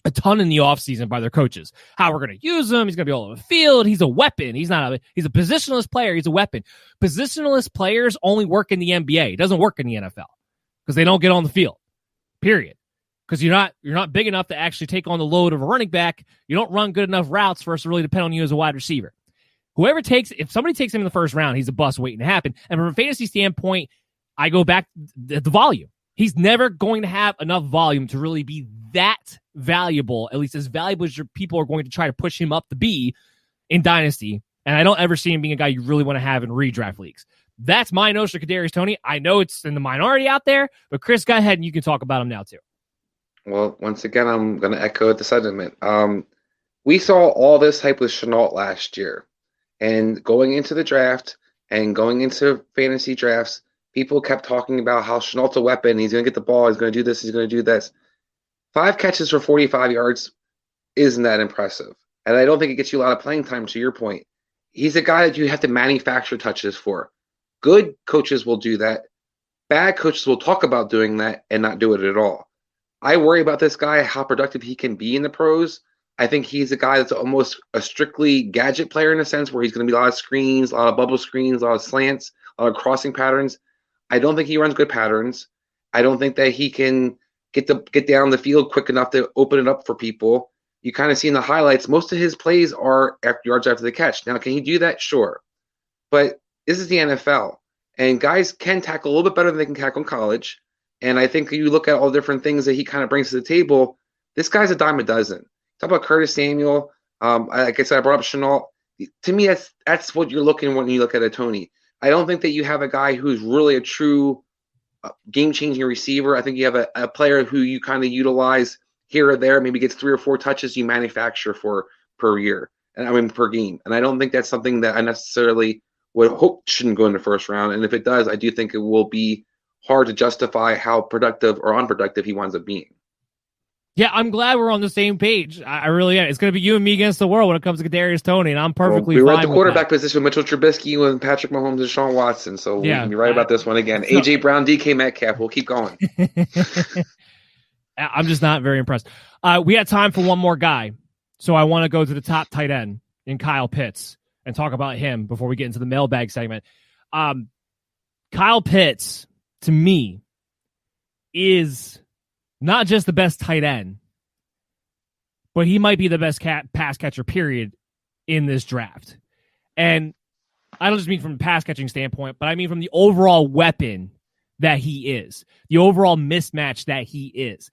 a ton in the offseason by their coaches. How we're going to use him. He's going to be all over the field. He's a weapon. He's a positionless player. He's a weapon. Positionless players only work in the NBA. It doesn't work in the NFL because they don't get on the field, period. Because you're not big enough to actually take on the load of a running back. You don't run good enough routes for us to really depend on you as a wide receiver. If somebody takes him in the first round, he's a bust waiting to happen. And from a fantasy standpoint, I go back to the volume. He's never going to have enough volume to really be that valuable, at least as valuable as your people are going to try to push him up to be in Dynasty And I don't ever see him being a guy you really want to have in redraft leagues. That's my notion of Kadarius Toney. I know it's in the minority out there, but Chris, go ahead and you can talk about him now too. Well, once again, I'm going to echo the sentiment. We saw all this hype with Shenault last year. And going into the draft and going into fantasy drafts, people kept talking about how Shenault's a weapon. He's going to get the ball. He's going to do this. He's going to do this. 5 catches for 45 yards isn't that impressive. And I don't think it gets you a lot of playing time, to your point. He's a guy that you have to manufacture touches for. Good coaches will do that. Bad coaches will talk about doing that and not do it at all. I worry about this guy, how productive he can be in the pros. I think he's a guy that's almost a strictly gadget player in a sense, where he's going to be a lot of screens, a lot of bubble screens, a lot of slants, a lot of crossing patterns. I don't think he runs good patterns. I don't think that he can get down the field quick enough to open it up for people. You kind of see in the highlights, most of his plays are yards after the catch. Now, can he do that? Sure. But this is the NFL, and guys can tackle a little bit better than they can tackle in college. And I think you look at all the different things that he kind of brings to the table, this guy's a dime a dozen. Talk about Curtis Samuel. Like I said, I brought up Shenault. To me, that's what you're looking when you look at a Toney. I don't think that you have a guy who's really a true game-changing receiver. I think you have a player who you kind of utilize here or there, maybe gets 3 or 4 touches you manufacture for per year, per game. And I don't think that's something that I necessarily would hope shouldn't go in the first round. And if it does, I do think it will be hard to justify how productive or unproductive he winds up being. Yeah, I'm glad we're on the same page. I really am. It's going to be you and me against the world when it comes to Kadarius Toney, and I'm perfectly fine with that. We were at the quarterback position with Mitchell Trubisky, with Patrick Mahomes, and Deshaun Watson, so we can be right about this one again. A.J. Brown, DK Metcalf. We'll keep going. I'm just not very impressed. We had time for one more guy, so I want to go to the top tight end in Kyle Pitts and talk about him before we get into the mailbag segment. Kyle Pitts, to me, is not just the best tight end, but he might be the best pass catcher, period, in this draft. And I don't just mean from a pass catching standpoint, but I mean from the overall weapon that he is, the overall mismatch that he is.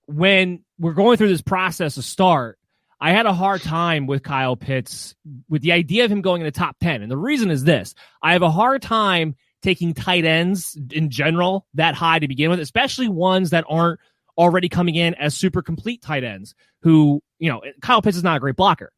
When we're going through this process to start, I had a hard time with Kyle Pitts with the idea of him going in the top 10. And the reason is this: I have a hard time taking tight ends in general that high to begin with, especially ones that aren't already coming in as super complete tight ends who, Kyle Pitts is not a great blocker.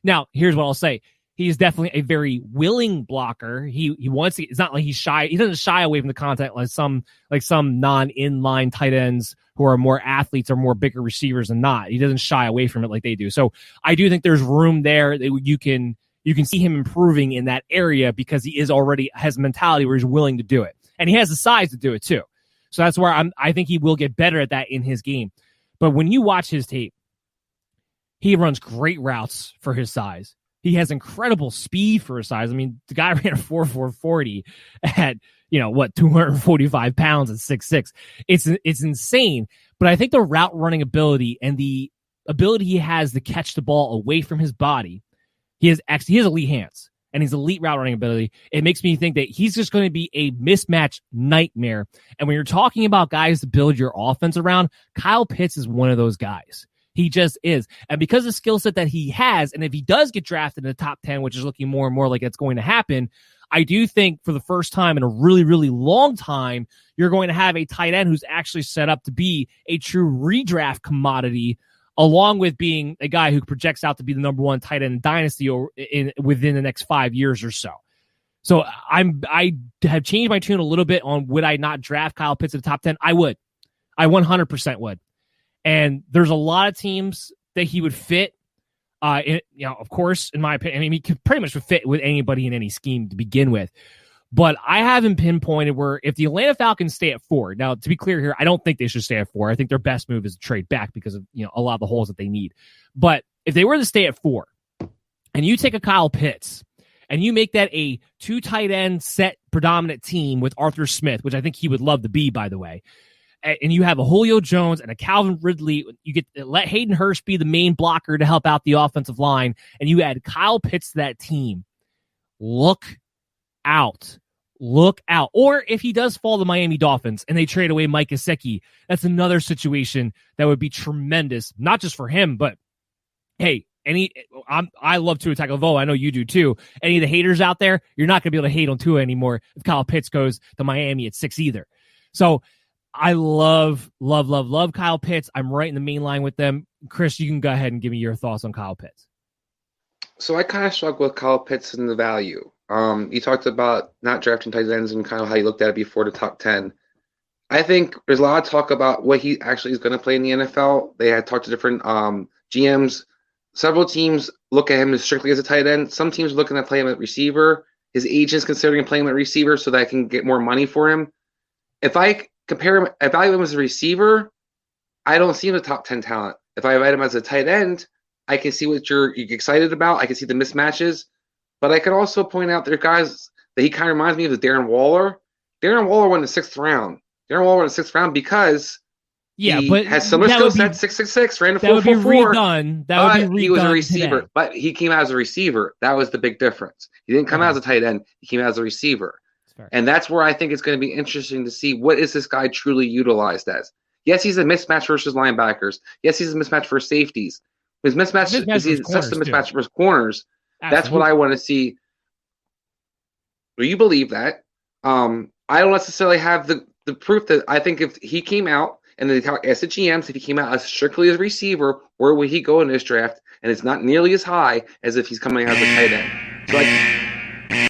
Now, here's what I'll say. He's definitely a very willing blocker. He wants to, it's not like he's shy. He doesn't shy away from the contact like some non-inline tight ends who are more athletes or more bigger receivers than not. He doesn't shy away from it like they do. So I do think there's room there that you can see him improving in that area because he is already has a mentality where he's willing to do it. And he has the size to do it too. So that's where I think he will get better at that in his game. But when you watch his tape, he runs great routes for his size. He has incredible speed for his size. I mean, the guy ran a 4.40 at, 245 pounds at 6'6". It's insane. But I think the route running ability and the ability he has to catch the ball away from his body, he has elite hands and his elite route running ability. It makes me think that he's just going to be a mismatch nightmare. And when you're talking about guys to build your offense around, Kyle Pitts is one of those guys. He just is. And because of the skill set that he has, and if he does get drafted in the top 10, which is looking more and more like it's going to happen, I do think for the first time in a really, really long time, you're going to have a tight end who's actually set up to be a true redraft commodity, along with being a guy who projects out to be the number one tight end in Dynasty within the next 5 years or so. So I have changed my tune a little bit on would I not draft Kyle Pitts in the top 10? I would. I 100% would. And there's a lot of teams that he would fit. Of course, in my opinion, he could pretty much fit with anybody in any scheme to begin with. But I haven't pinpointed where if the Atlanta Falcons stay at 4. Now, to be clear here, I don't think they should stay at 4. I think their best move is to trade back because of a lot of the holes that they need. But if they were to stay at 4, and you take a Kyle Pitts and you make that a 2 tight end set predominant team with Arthur Smith, which I think he would love to be, by the way. And you have a Julio Jones and a Calvin Ridley. You get let Hayden Hurst be the main blocker to help out the offensive line, and you add Kyle Pitts to that team. Look out. Or if he does fall to Miami Dolphins and they trade away Mike Gesicki, that's another situation that would be tremendous, not just for him, but hey, I love Tua Tagovailoa. I know you do too. Any of the haters out there, you're not going to be able to hate on Tua anymore if Kyle Pitts goes to Miami at 6 either. So I love Kyle Pitts. I'm right in the main line with them. Chris, you can go ahead and give me your thoughts on Kyle Pitts. So I kind of struggle with Kyle Pitts and the value. You talked about not drafting tight ends and kind of how you looked at it before the top 10. I think there's a lot of talk about what he actually is going to play in the NFL. They had talked to different GMs. Several teams look at him as strictly as a tight end. Some teams are looking to play him at receiver. His agent's considering playing him at receiver so that I can get more money for him. If I evaluate him as a receiver, I don't see him as a top 10 talent. If I evaluate him as a tight end, I can see what you're excited about. I can see the mismatches. But I can also point out there are guys that he kind of reminds me of Darren Waller. Darren Waller went in the 6th round. Darren Waller went in the 6th round because he has similar skill set, 6'6", ran a 4.44. That would be redone. He was a receiver, today. But he came out as a receiver. That was the big difference. He didn't come out as a tight end. He came out as a receiver. And that's where I think it's going to be interesting to see what is this guy truly utilized as. Yes, he's a mismatch versus linebackers. Yes, he's a mismatch for safeties. His mismatch is just a mismatch versus corners. Absolutely. That's what I want to see. Do you believe that? I don't necessarily have the proof that I think if he came out and they asked the GMs if he came out as strictly as a receiver, where would he go in this draft? And it's not nearly as high as if he's coming out as a tight end.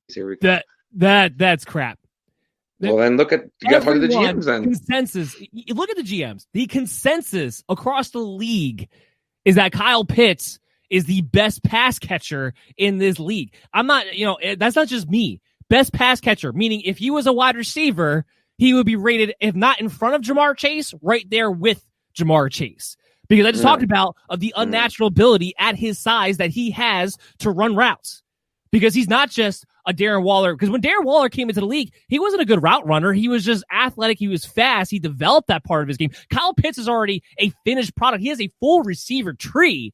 So that's crap. Well, then you got to talk to the GMs then. Consensus. Look at the GMs. The consensus across the league is that Kyle Pitts is the best pass catcher in this league. I'm not, that's not just me. Best pass catcher, meaning if he was a wide receiver, he would be rated, if not in front of Jamar Chase, right there with Jamar Chase. Because I just talked about the unnatural ability at his size that he has to run routes. Because he's not just a Darren Waller. Because when Darren Waller came into the league, he wasn't a good route runner. He was just athletic. He was fast. He developed that part of his game. Kyle Pitts is already a finished product. He has a full receiver tree.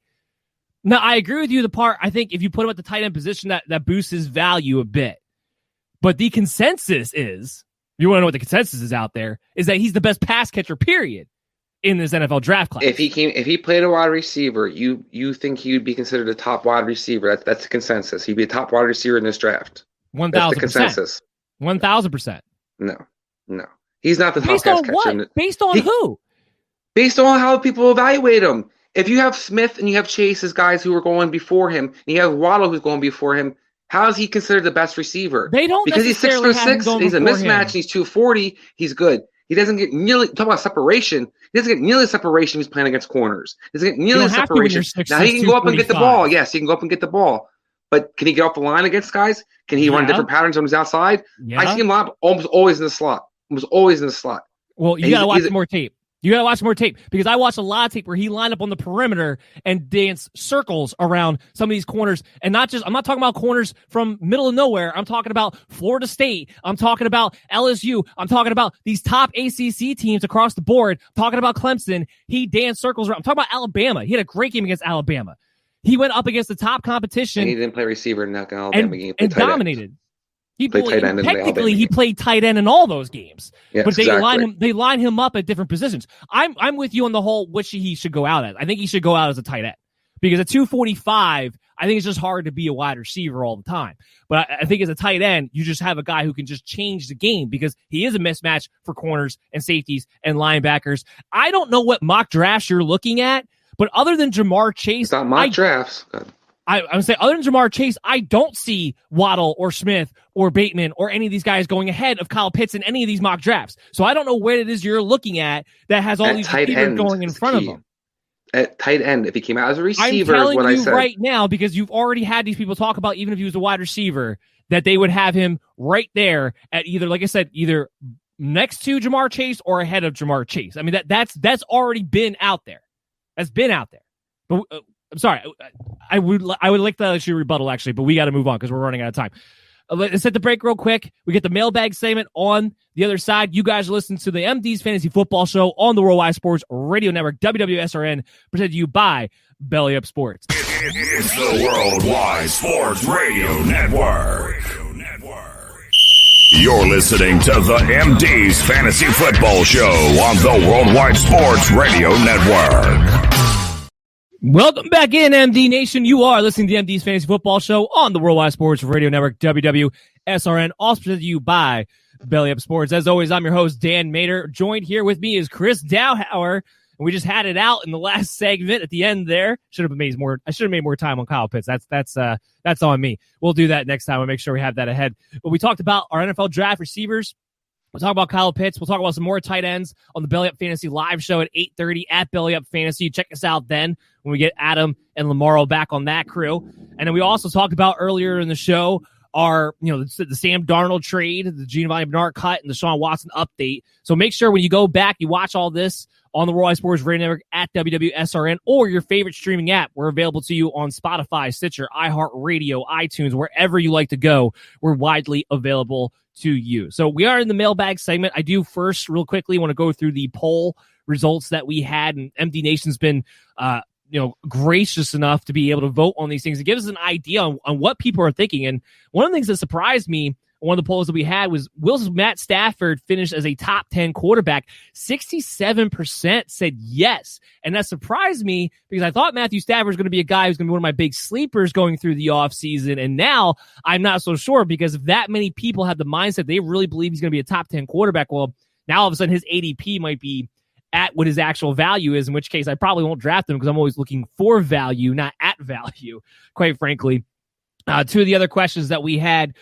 Now, I agree with you the part, I think if you put him at the tight end position, that boosts his value a bit. But the consensus is, you want to know what the consensus is out there, is that he's the best pass catcher, period, in this NFL draft class. If he played a wide receiver, you think he would be considered a top wide receiver. That's the consensus. He'd be a top wide receiver in this draft. 1,000%. That's the consensus. 1,000%. No. He's not the top pass catcher. What? Based on who? Based on how people evaluate him. If you have Smith and you have Chase as guys who are going before him, and you have Waddle who's going before him, how is he considered the best receiver? They don't because he's 6'6", he's a mismatch, and he's 240. He's good. He doesn't get nearly talk about separation. He doesn't get nearly separation. He's playing against corners. He doesn't get nearly separation. Now he can go up and get the ball. Yes, he can go up and get the ball. But can he get off the line against guys? Can he run different patterns on his outside? Yeah. I see him almost always in the slot. Well, you got to watch more tape. You got to watch more tape because I watched a lot of tape where he lined up on the perimeter and danced circles around some of these corners. And I'm not talking about corners from middle of nowhere. I'm talking about Florida State. I'm talking about LSU. I'm talking about these top ACC teams across the board. I'm talking about Clemson. He danced circles around. I'm talking about Alabama. He had a great game against Alabama. He went up against the top competition. And he didn't play receiver in that Alabama game. And dominated. He played tight end in all those games, but they line him up at different positions. I'm with you on the whole which he should go out as. I think he should go out as a tight end because at 245, I think it's just hard to be a wide receiver all the time. But I think as a tight end, you just have a guy who can just change the game because he is a mismatch for corners and safeties and linebackers. I don't know what mock drafts you're looking at, but other than Jamar Chase, it's not mock drafts. I would say other than Jamar Chase, I don't see Waddle or Smith or Bateman or any of these guys going ahead of Kyle Pitts in any of these mock drafts. So I don't know what it is you're looking at that has all these receivers going in front of him. At tight end, if he came out as a receiver, I'm telling is what you I said. Right now, because you've already had these people talk about even if he was a wide receiver, that they would have him right there at either, like I said, either next to Jamar Chase or ahead of Jamar Chase. I mean, that's already been out there. That's been out there. But I'm sorry. I would like to let you rebuttal, actually, but we got to move on because we're running out of time. Let's hit the break real quick. We get the mailbag segment on the other side. You guys listen to the MD's Fantasy Football Show on the Worldwide Sports Radio Network, WWSRN, presented to you by Belly Up Sports. It's the Worldwide Sports Radio Network. You're listening to the MD's Fantasy Football Show on the Worldwide Sports Radio Network. Welcome back in, MD Nation. You are listening to the MD's Fantasy Football Show on the Worldwide Sports Radio Network, WWSRN, also presented to you by Belly Up Sports. As always, I'm your host, Dan Mater. Joined here with me is Chris Dowhauer, and we just had it out in the last segment at the end there. I should have made more time on Kyle Pitts. That's on me. We'll do that next time. We'll make sure we have that ahead. But we talked about our NFL draft receivers. We'll talk about Kyle Pitts. We'll talk about some more tight ends on the Belly Up Fantasy live show at 8:30 at Belly Up Fantasy. Check us out then when we get Adam and Lamaro back on that crew. And then we also talked about earlier in the show the Sam Darnold trade, the Giovanni Bernard cut, and the Deshaun Watson update. So make sure when you go back, you watch all this on the Worldwide Sports Radio Network at WWSRN or your favorite streaming app. We're available to you on Spotify, Stitcher, iHeartRadio, iTunes, wherever you like to go. We're widely available to you. So we are in the mailbag segment. I do first, real quickly, want to go through the poll results that we had, and MD Nation's been gracious enough to be able to vote on these things. It gives us an idea on what people are thinking. And one of the things that surprised me, one of the polls that we had, was will Matt Stafford finish as a top 10 quarterback? 67% said yes. And that surprised me because I thought Matthew Stafford was going to be a guy who's going to be one of my big sleepers going through the offseason. And now I'm not so sure, because if that many people have the mindset they really believe he's going to be a top 10 quarterback, well, now all of a sudden his ADP might be at what his actual value is, in which case I probably won't draft him because I'm always looking for value, not at value, quite frankly. Two of the other questions that we had,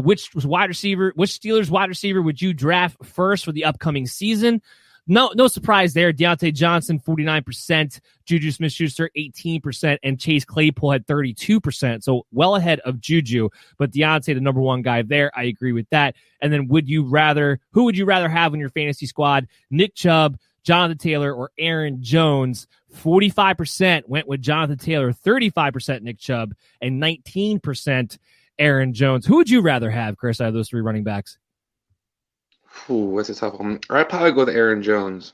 which Steelers wide receiver would you draft first for the upcoming season? No surprise there. Deontay Johnson, 49%, Juju Smith-Schuster, 18%, and Chase Claypool had 32%. So well ahead of Juju, but Deontay, the number one guy there. I agree with that. And then who would you rather have in your fantasy squad? Nick Chubb, Jonathan Taylor, or Aaron Jones? 45% went with Jonathan Taylor, 35% Nick Chubb, and 19% Aaron Jones. Who would you rather have, Chris, out of those three running backs? Ooh, that's a tough one. I'd probably go with Aaron Jones.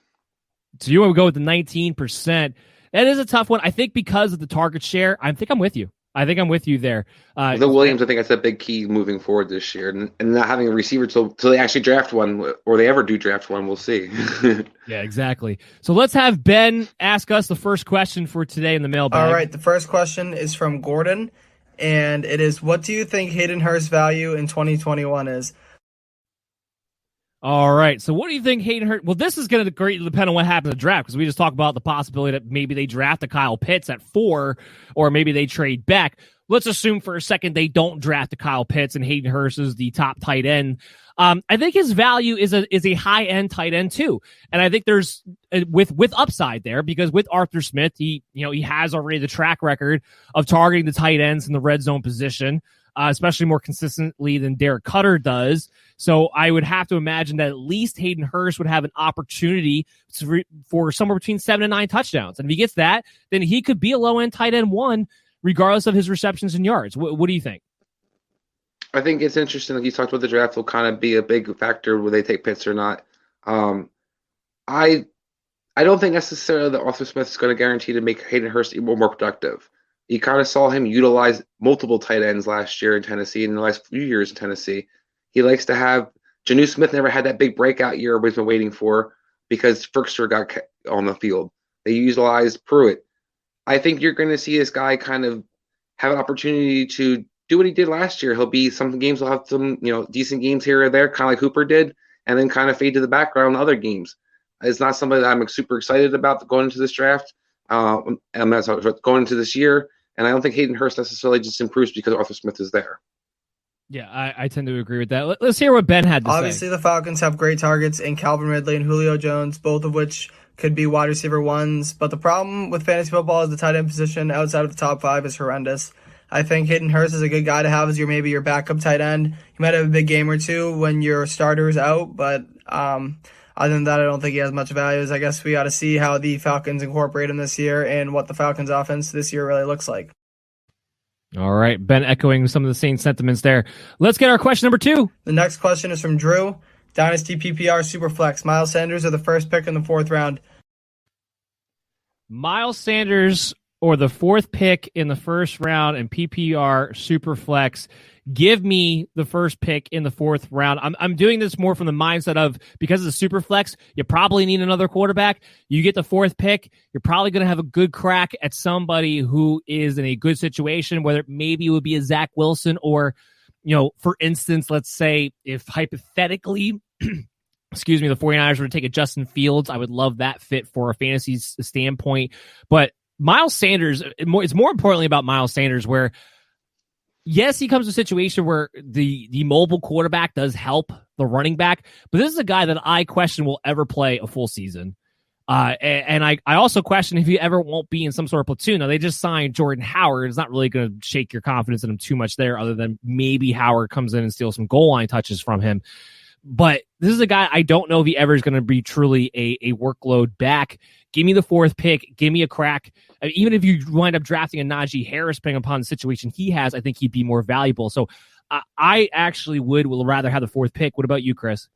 So you want to go with the 19%. That is a tough one. I think because of the target share, I think I'm with you. I think I'm with you there. The Williams, I think that's a big key moving forward this year, and not having a receiver till they actually draft one, or they ever do draft one. We'll see. Yeah, exactly. So let's have Ben ask us the first question for today in the mailbag. All right, the first question is from Gordon, and it is, what do you think Hayden Hurst's value in 2021 is? All right. So what do you think Hayden Hurst? Well, this is going to greatly depend on what happens in the draft, because we just talked about the possibility that maybe they draft a Kyle Pitts at 4, or maybe they trade back. Let's assume for a second they don't draft a Kyle Pitts and Hayden Hurst is the top tight end. I think his value is a high end tight end too, and I think there's with upside there, because with Arthur Smith, he has already the track record of targeting the tight ends in the red zone position. Especially more consistently than Derek Cutter does. So I would have to imagine that at least Hayden Hurst would have an opportunity for somewhere between 7 and 9 touchdowns. And if he gets that, then he could be a low-end tight end 1, regardless of his receptions and yards. What do you think? I think it's interesting. Like you talked about, the draft will kind of be a big factor whether they take Pitts or not. I don't think necessarily that Arthur Smith is going to guarantee to make Hayden Hurst even more productive. You kind of saw him utilize multiple tight ends last year in Tennessee, and in the last few years in Tennessee. He likes to have – Jonnu Smith never had that big breakout year everybody's been waiting for because Ferguson got on the field. They utilized Pruitt. I think you're going to see this guy kind of have an opportunity to do what he did last year. He'll be – some games will have some decent games here or there, kind of like Hooper did, and then kind of fade to the background in other games. It's not somebody that I'm super excited about going into this draft. Going into this year. And I don't think Hayden Hurst necessarily just improves because Arthur Smith is there. Yeah, I tend to agree with that. Let's hear what Ben had to say. Obviously, the Falcons have great targets in Calvin Ridley and Julio Jones, both of which could be wide receiver 1s. But the problem with fantasy football is the tight end position outside of the top 5 is horrendous. I think Hayden Hurst is a good guy to have as maybe your backup tight end. You might have a big game or two when your starter is out, but other than that, I don't think he has much value. I guess we got to see how the Falcons incorporate him this year and what the Falcons offense this year really looks like. All right, Ben echoing some of the same sentiments there. Let's get our question number 2. The next question is from Drew. Dynasty PPR Superflex. Miles Sanders or the first pick in the 4th round? Miles Sanders or the 4th pick in the 1st round in PPR Superflex. Give me the first pick in the 4th round. I'm doing this more from the mindset of, because of the super flex, you probably need another quarterback. You get the 4th pick, you're probably going to have a good crack at somebody who is in a good situation, whether maybe it would be a Zach Wilson or, for instance, let's say if hypothetically, excuse me, the 49ers were to take a Justin Fields, I would love that fit for a fantasy standpoint. But Miles Sanders, it's more importantly about Miles Sanders, where yes, he comes to a situation where the mobile quarterback does help the running back, but this is a guy that I question will ever play a full season. And I also question if he ever won't be in some sort of platoon. Now, they just signed Jordan Howard. It's not really going to shake your confidence in him too much there, other than maybe Howard comes in and steals some goal line touches from him. But this is a guy I don't know if he ever is going to be truly a workload back. Give me the 4th pick. Give me a crack. I mean, even if you wind up drafting a Najee Harris, depending upon the situation he has, I think he'd be more valuable. So I actually would rather have the 4th pick. What about you, Chris?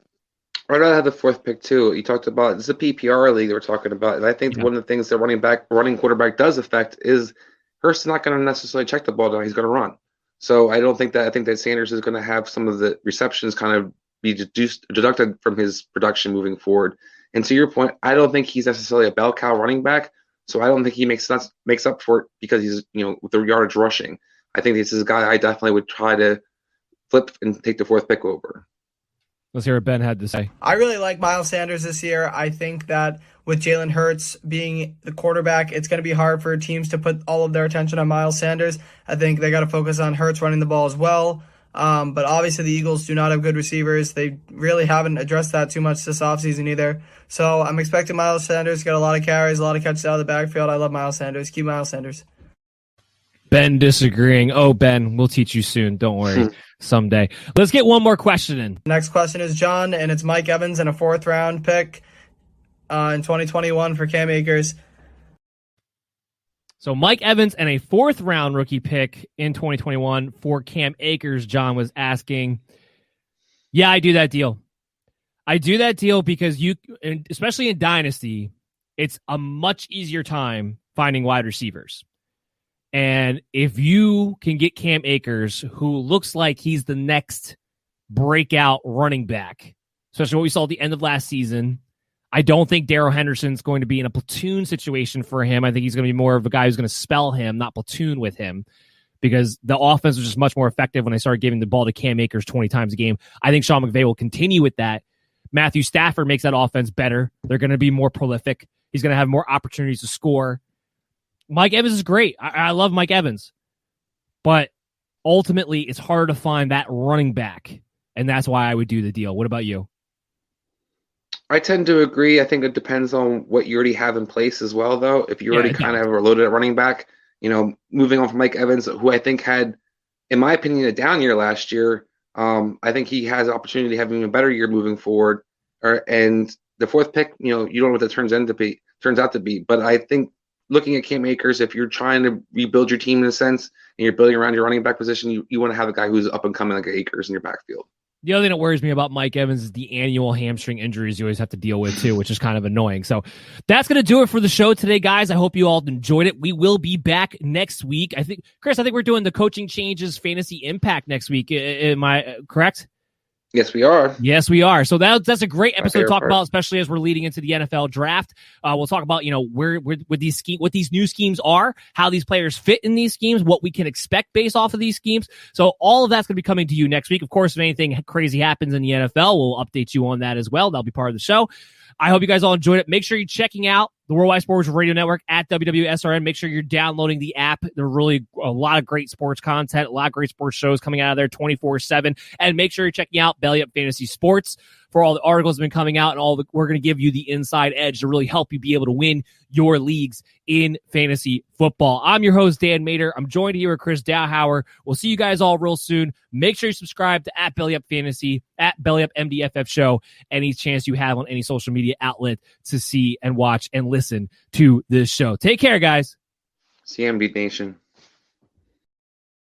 I'd rather have the 4th pick too. You talked about this is a PPR league that we're talking about, and I think one of the things that running quarterback does affect is Hurst is not going to necessarily check the ball down. He's going to run. So I think that Sanders is going to have some of the receptions kind of be deducted from his production moving forward. And to your point, I don't think he's necessarily a bell cow running back, so I don't think he makes up for it because he's with the yardage rushing. I think this is a guy I definitely would try to flip and take the 4th pick over. Let's hear what Ben had to say. I really like Miles Sanders this year. I think that with Jalen Hurts being the quarterback, it's going to be hard for teams to put all of their attention on Miles Sanders. I think they got to focus on Hurts running the ball as well. But obviously the Eagles do not have good receivers. They really haven't addressed that too much this offseason either. So I'm expecting Miles Sanders to get a lot of carries, a lot of catches out of the backfield. I love Miles Sanders. Keep Miles Sanders. Ben disagreeing. Oh, Ben, we'll teach you soon. Don't worry. Someday. Let's get one more question in. Next question is John, and it's Mike Evans and a 4th round pick in 2021 for Cam Akers. So Mike Evans and a 4th round rookie pick in 2021 for Cam Akers. John was asking, yeah, I do that deal. I do that deal because especially in Dynasty, it's a much easier time finding wide receivers. And if you can get Cam Akers, who looks like he's the next breakout running back, especially what we saw at the end of last season, I don't think Darrell Henderson's going to be in a platoon situation for him. I think he's going to be more of a guy who's going to spell him, not platoon with him, because the offense was just much more effective when they started giving the ball to Cam Akers 20 times a game. I think Sean McVay will continue with that. Matthew Stafford makes that offense better. They're going to be more prolific. He's going to have more opportunities to score. Mike Evans is great. I love Mike Evans. But ultimately, it's hard to find that running back, and that's why I would do the deal. What about you? I tend to agree. I think it depends on what you already have in place as well, though. If you already kind of are loaded at running back, moving on from Mike Evans, who I think had, in my opinion, a down year last year, I think he has an opportunity to have even a better year moving forward. And the 4th pick, you don't know what that turns out to be. But I think looking at Cam Akers, if you're trying to rebuild your team in a sense and you're building around your running back position, you want to have a guy who's up and coming like Akers in your backfield. The other thing that worries me about Mike Evans is the annual hamstring injuries you always have to deal with too, which is kind of annoying. So that's going to do it for the show today, guys. I hope you all enjoyed it. We will be back next week. Chris, I think we're doing the coaching changes fantasy impact next week. Am I correct? Yes, we are. Yes, we are. So that's a great episode to talk about, especially as we're leading into the NFL draft. We'll talk about, where what these new schemes are, how these players fit in these schemes, what we can expect based off of these schemes. So all of that's going to be coming to you next week. Of course, if anything crazy happens in the NFL, we'll update you on that as well. That'll be part of the show. I hope you guys all enjoyed it. Make sure you're checking out the Worldwide Sports Radio Network at WWSRN. Make sure you're downloading the app. There are really a lot of great sports content, a lot of great sports shows coming out of there 24/7. And make sure you're checking out Belly Up Fantasy Sports for all the articles that have been coming out, and we're going to give you the inside edge to really help you be able to win your leagues in fantasy football. I'm your host, Dan Mader. I'm joined here with Chris Dowhauer. We'll see you guys all real soon. Make sure you subscribe to at Belly Up Fantasy, at Belly Up MDFF Show, any chance you have on any social media outlet to see and watch and listen to this show. Take care, guys. CMB Nation.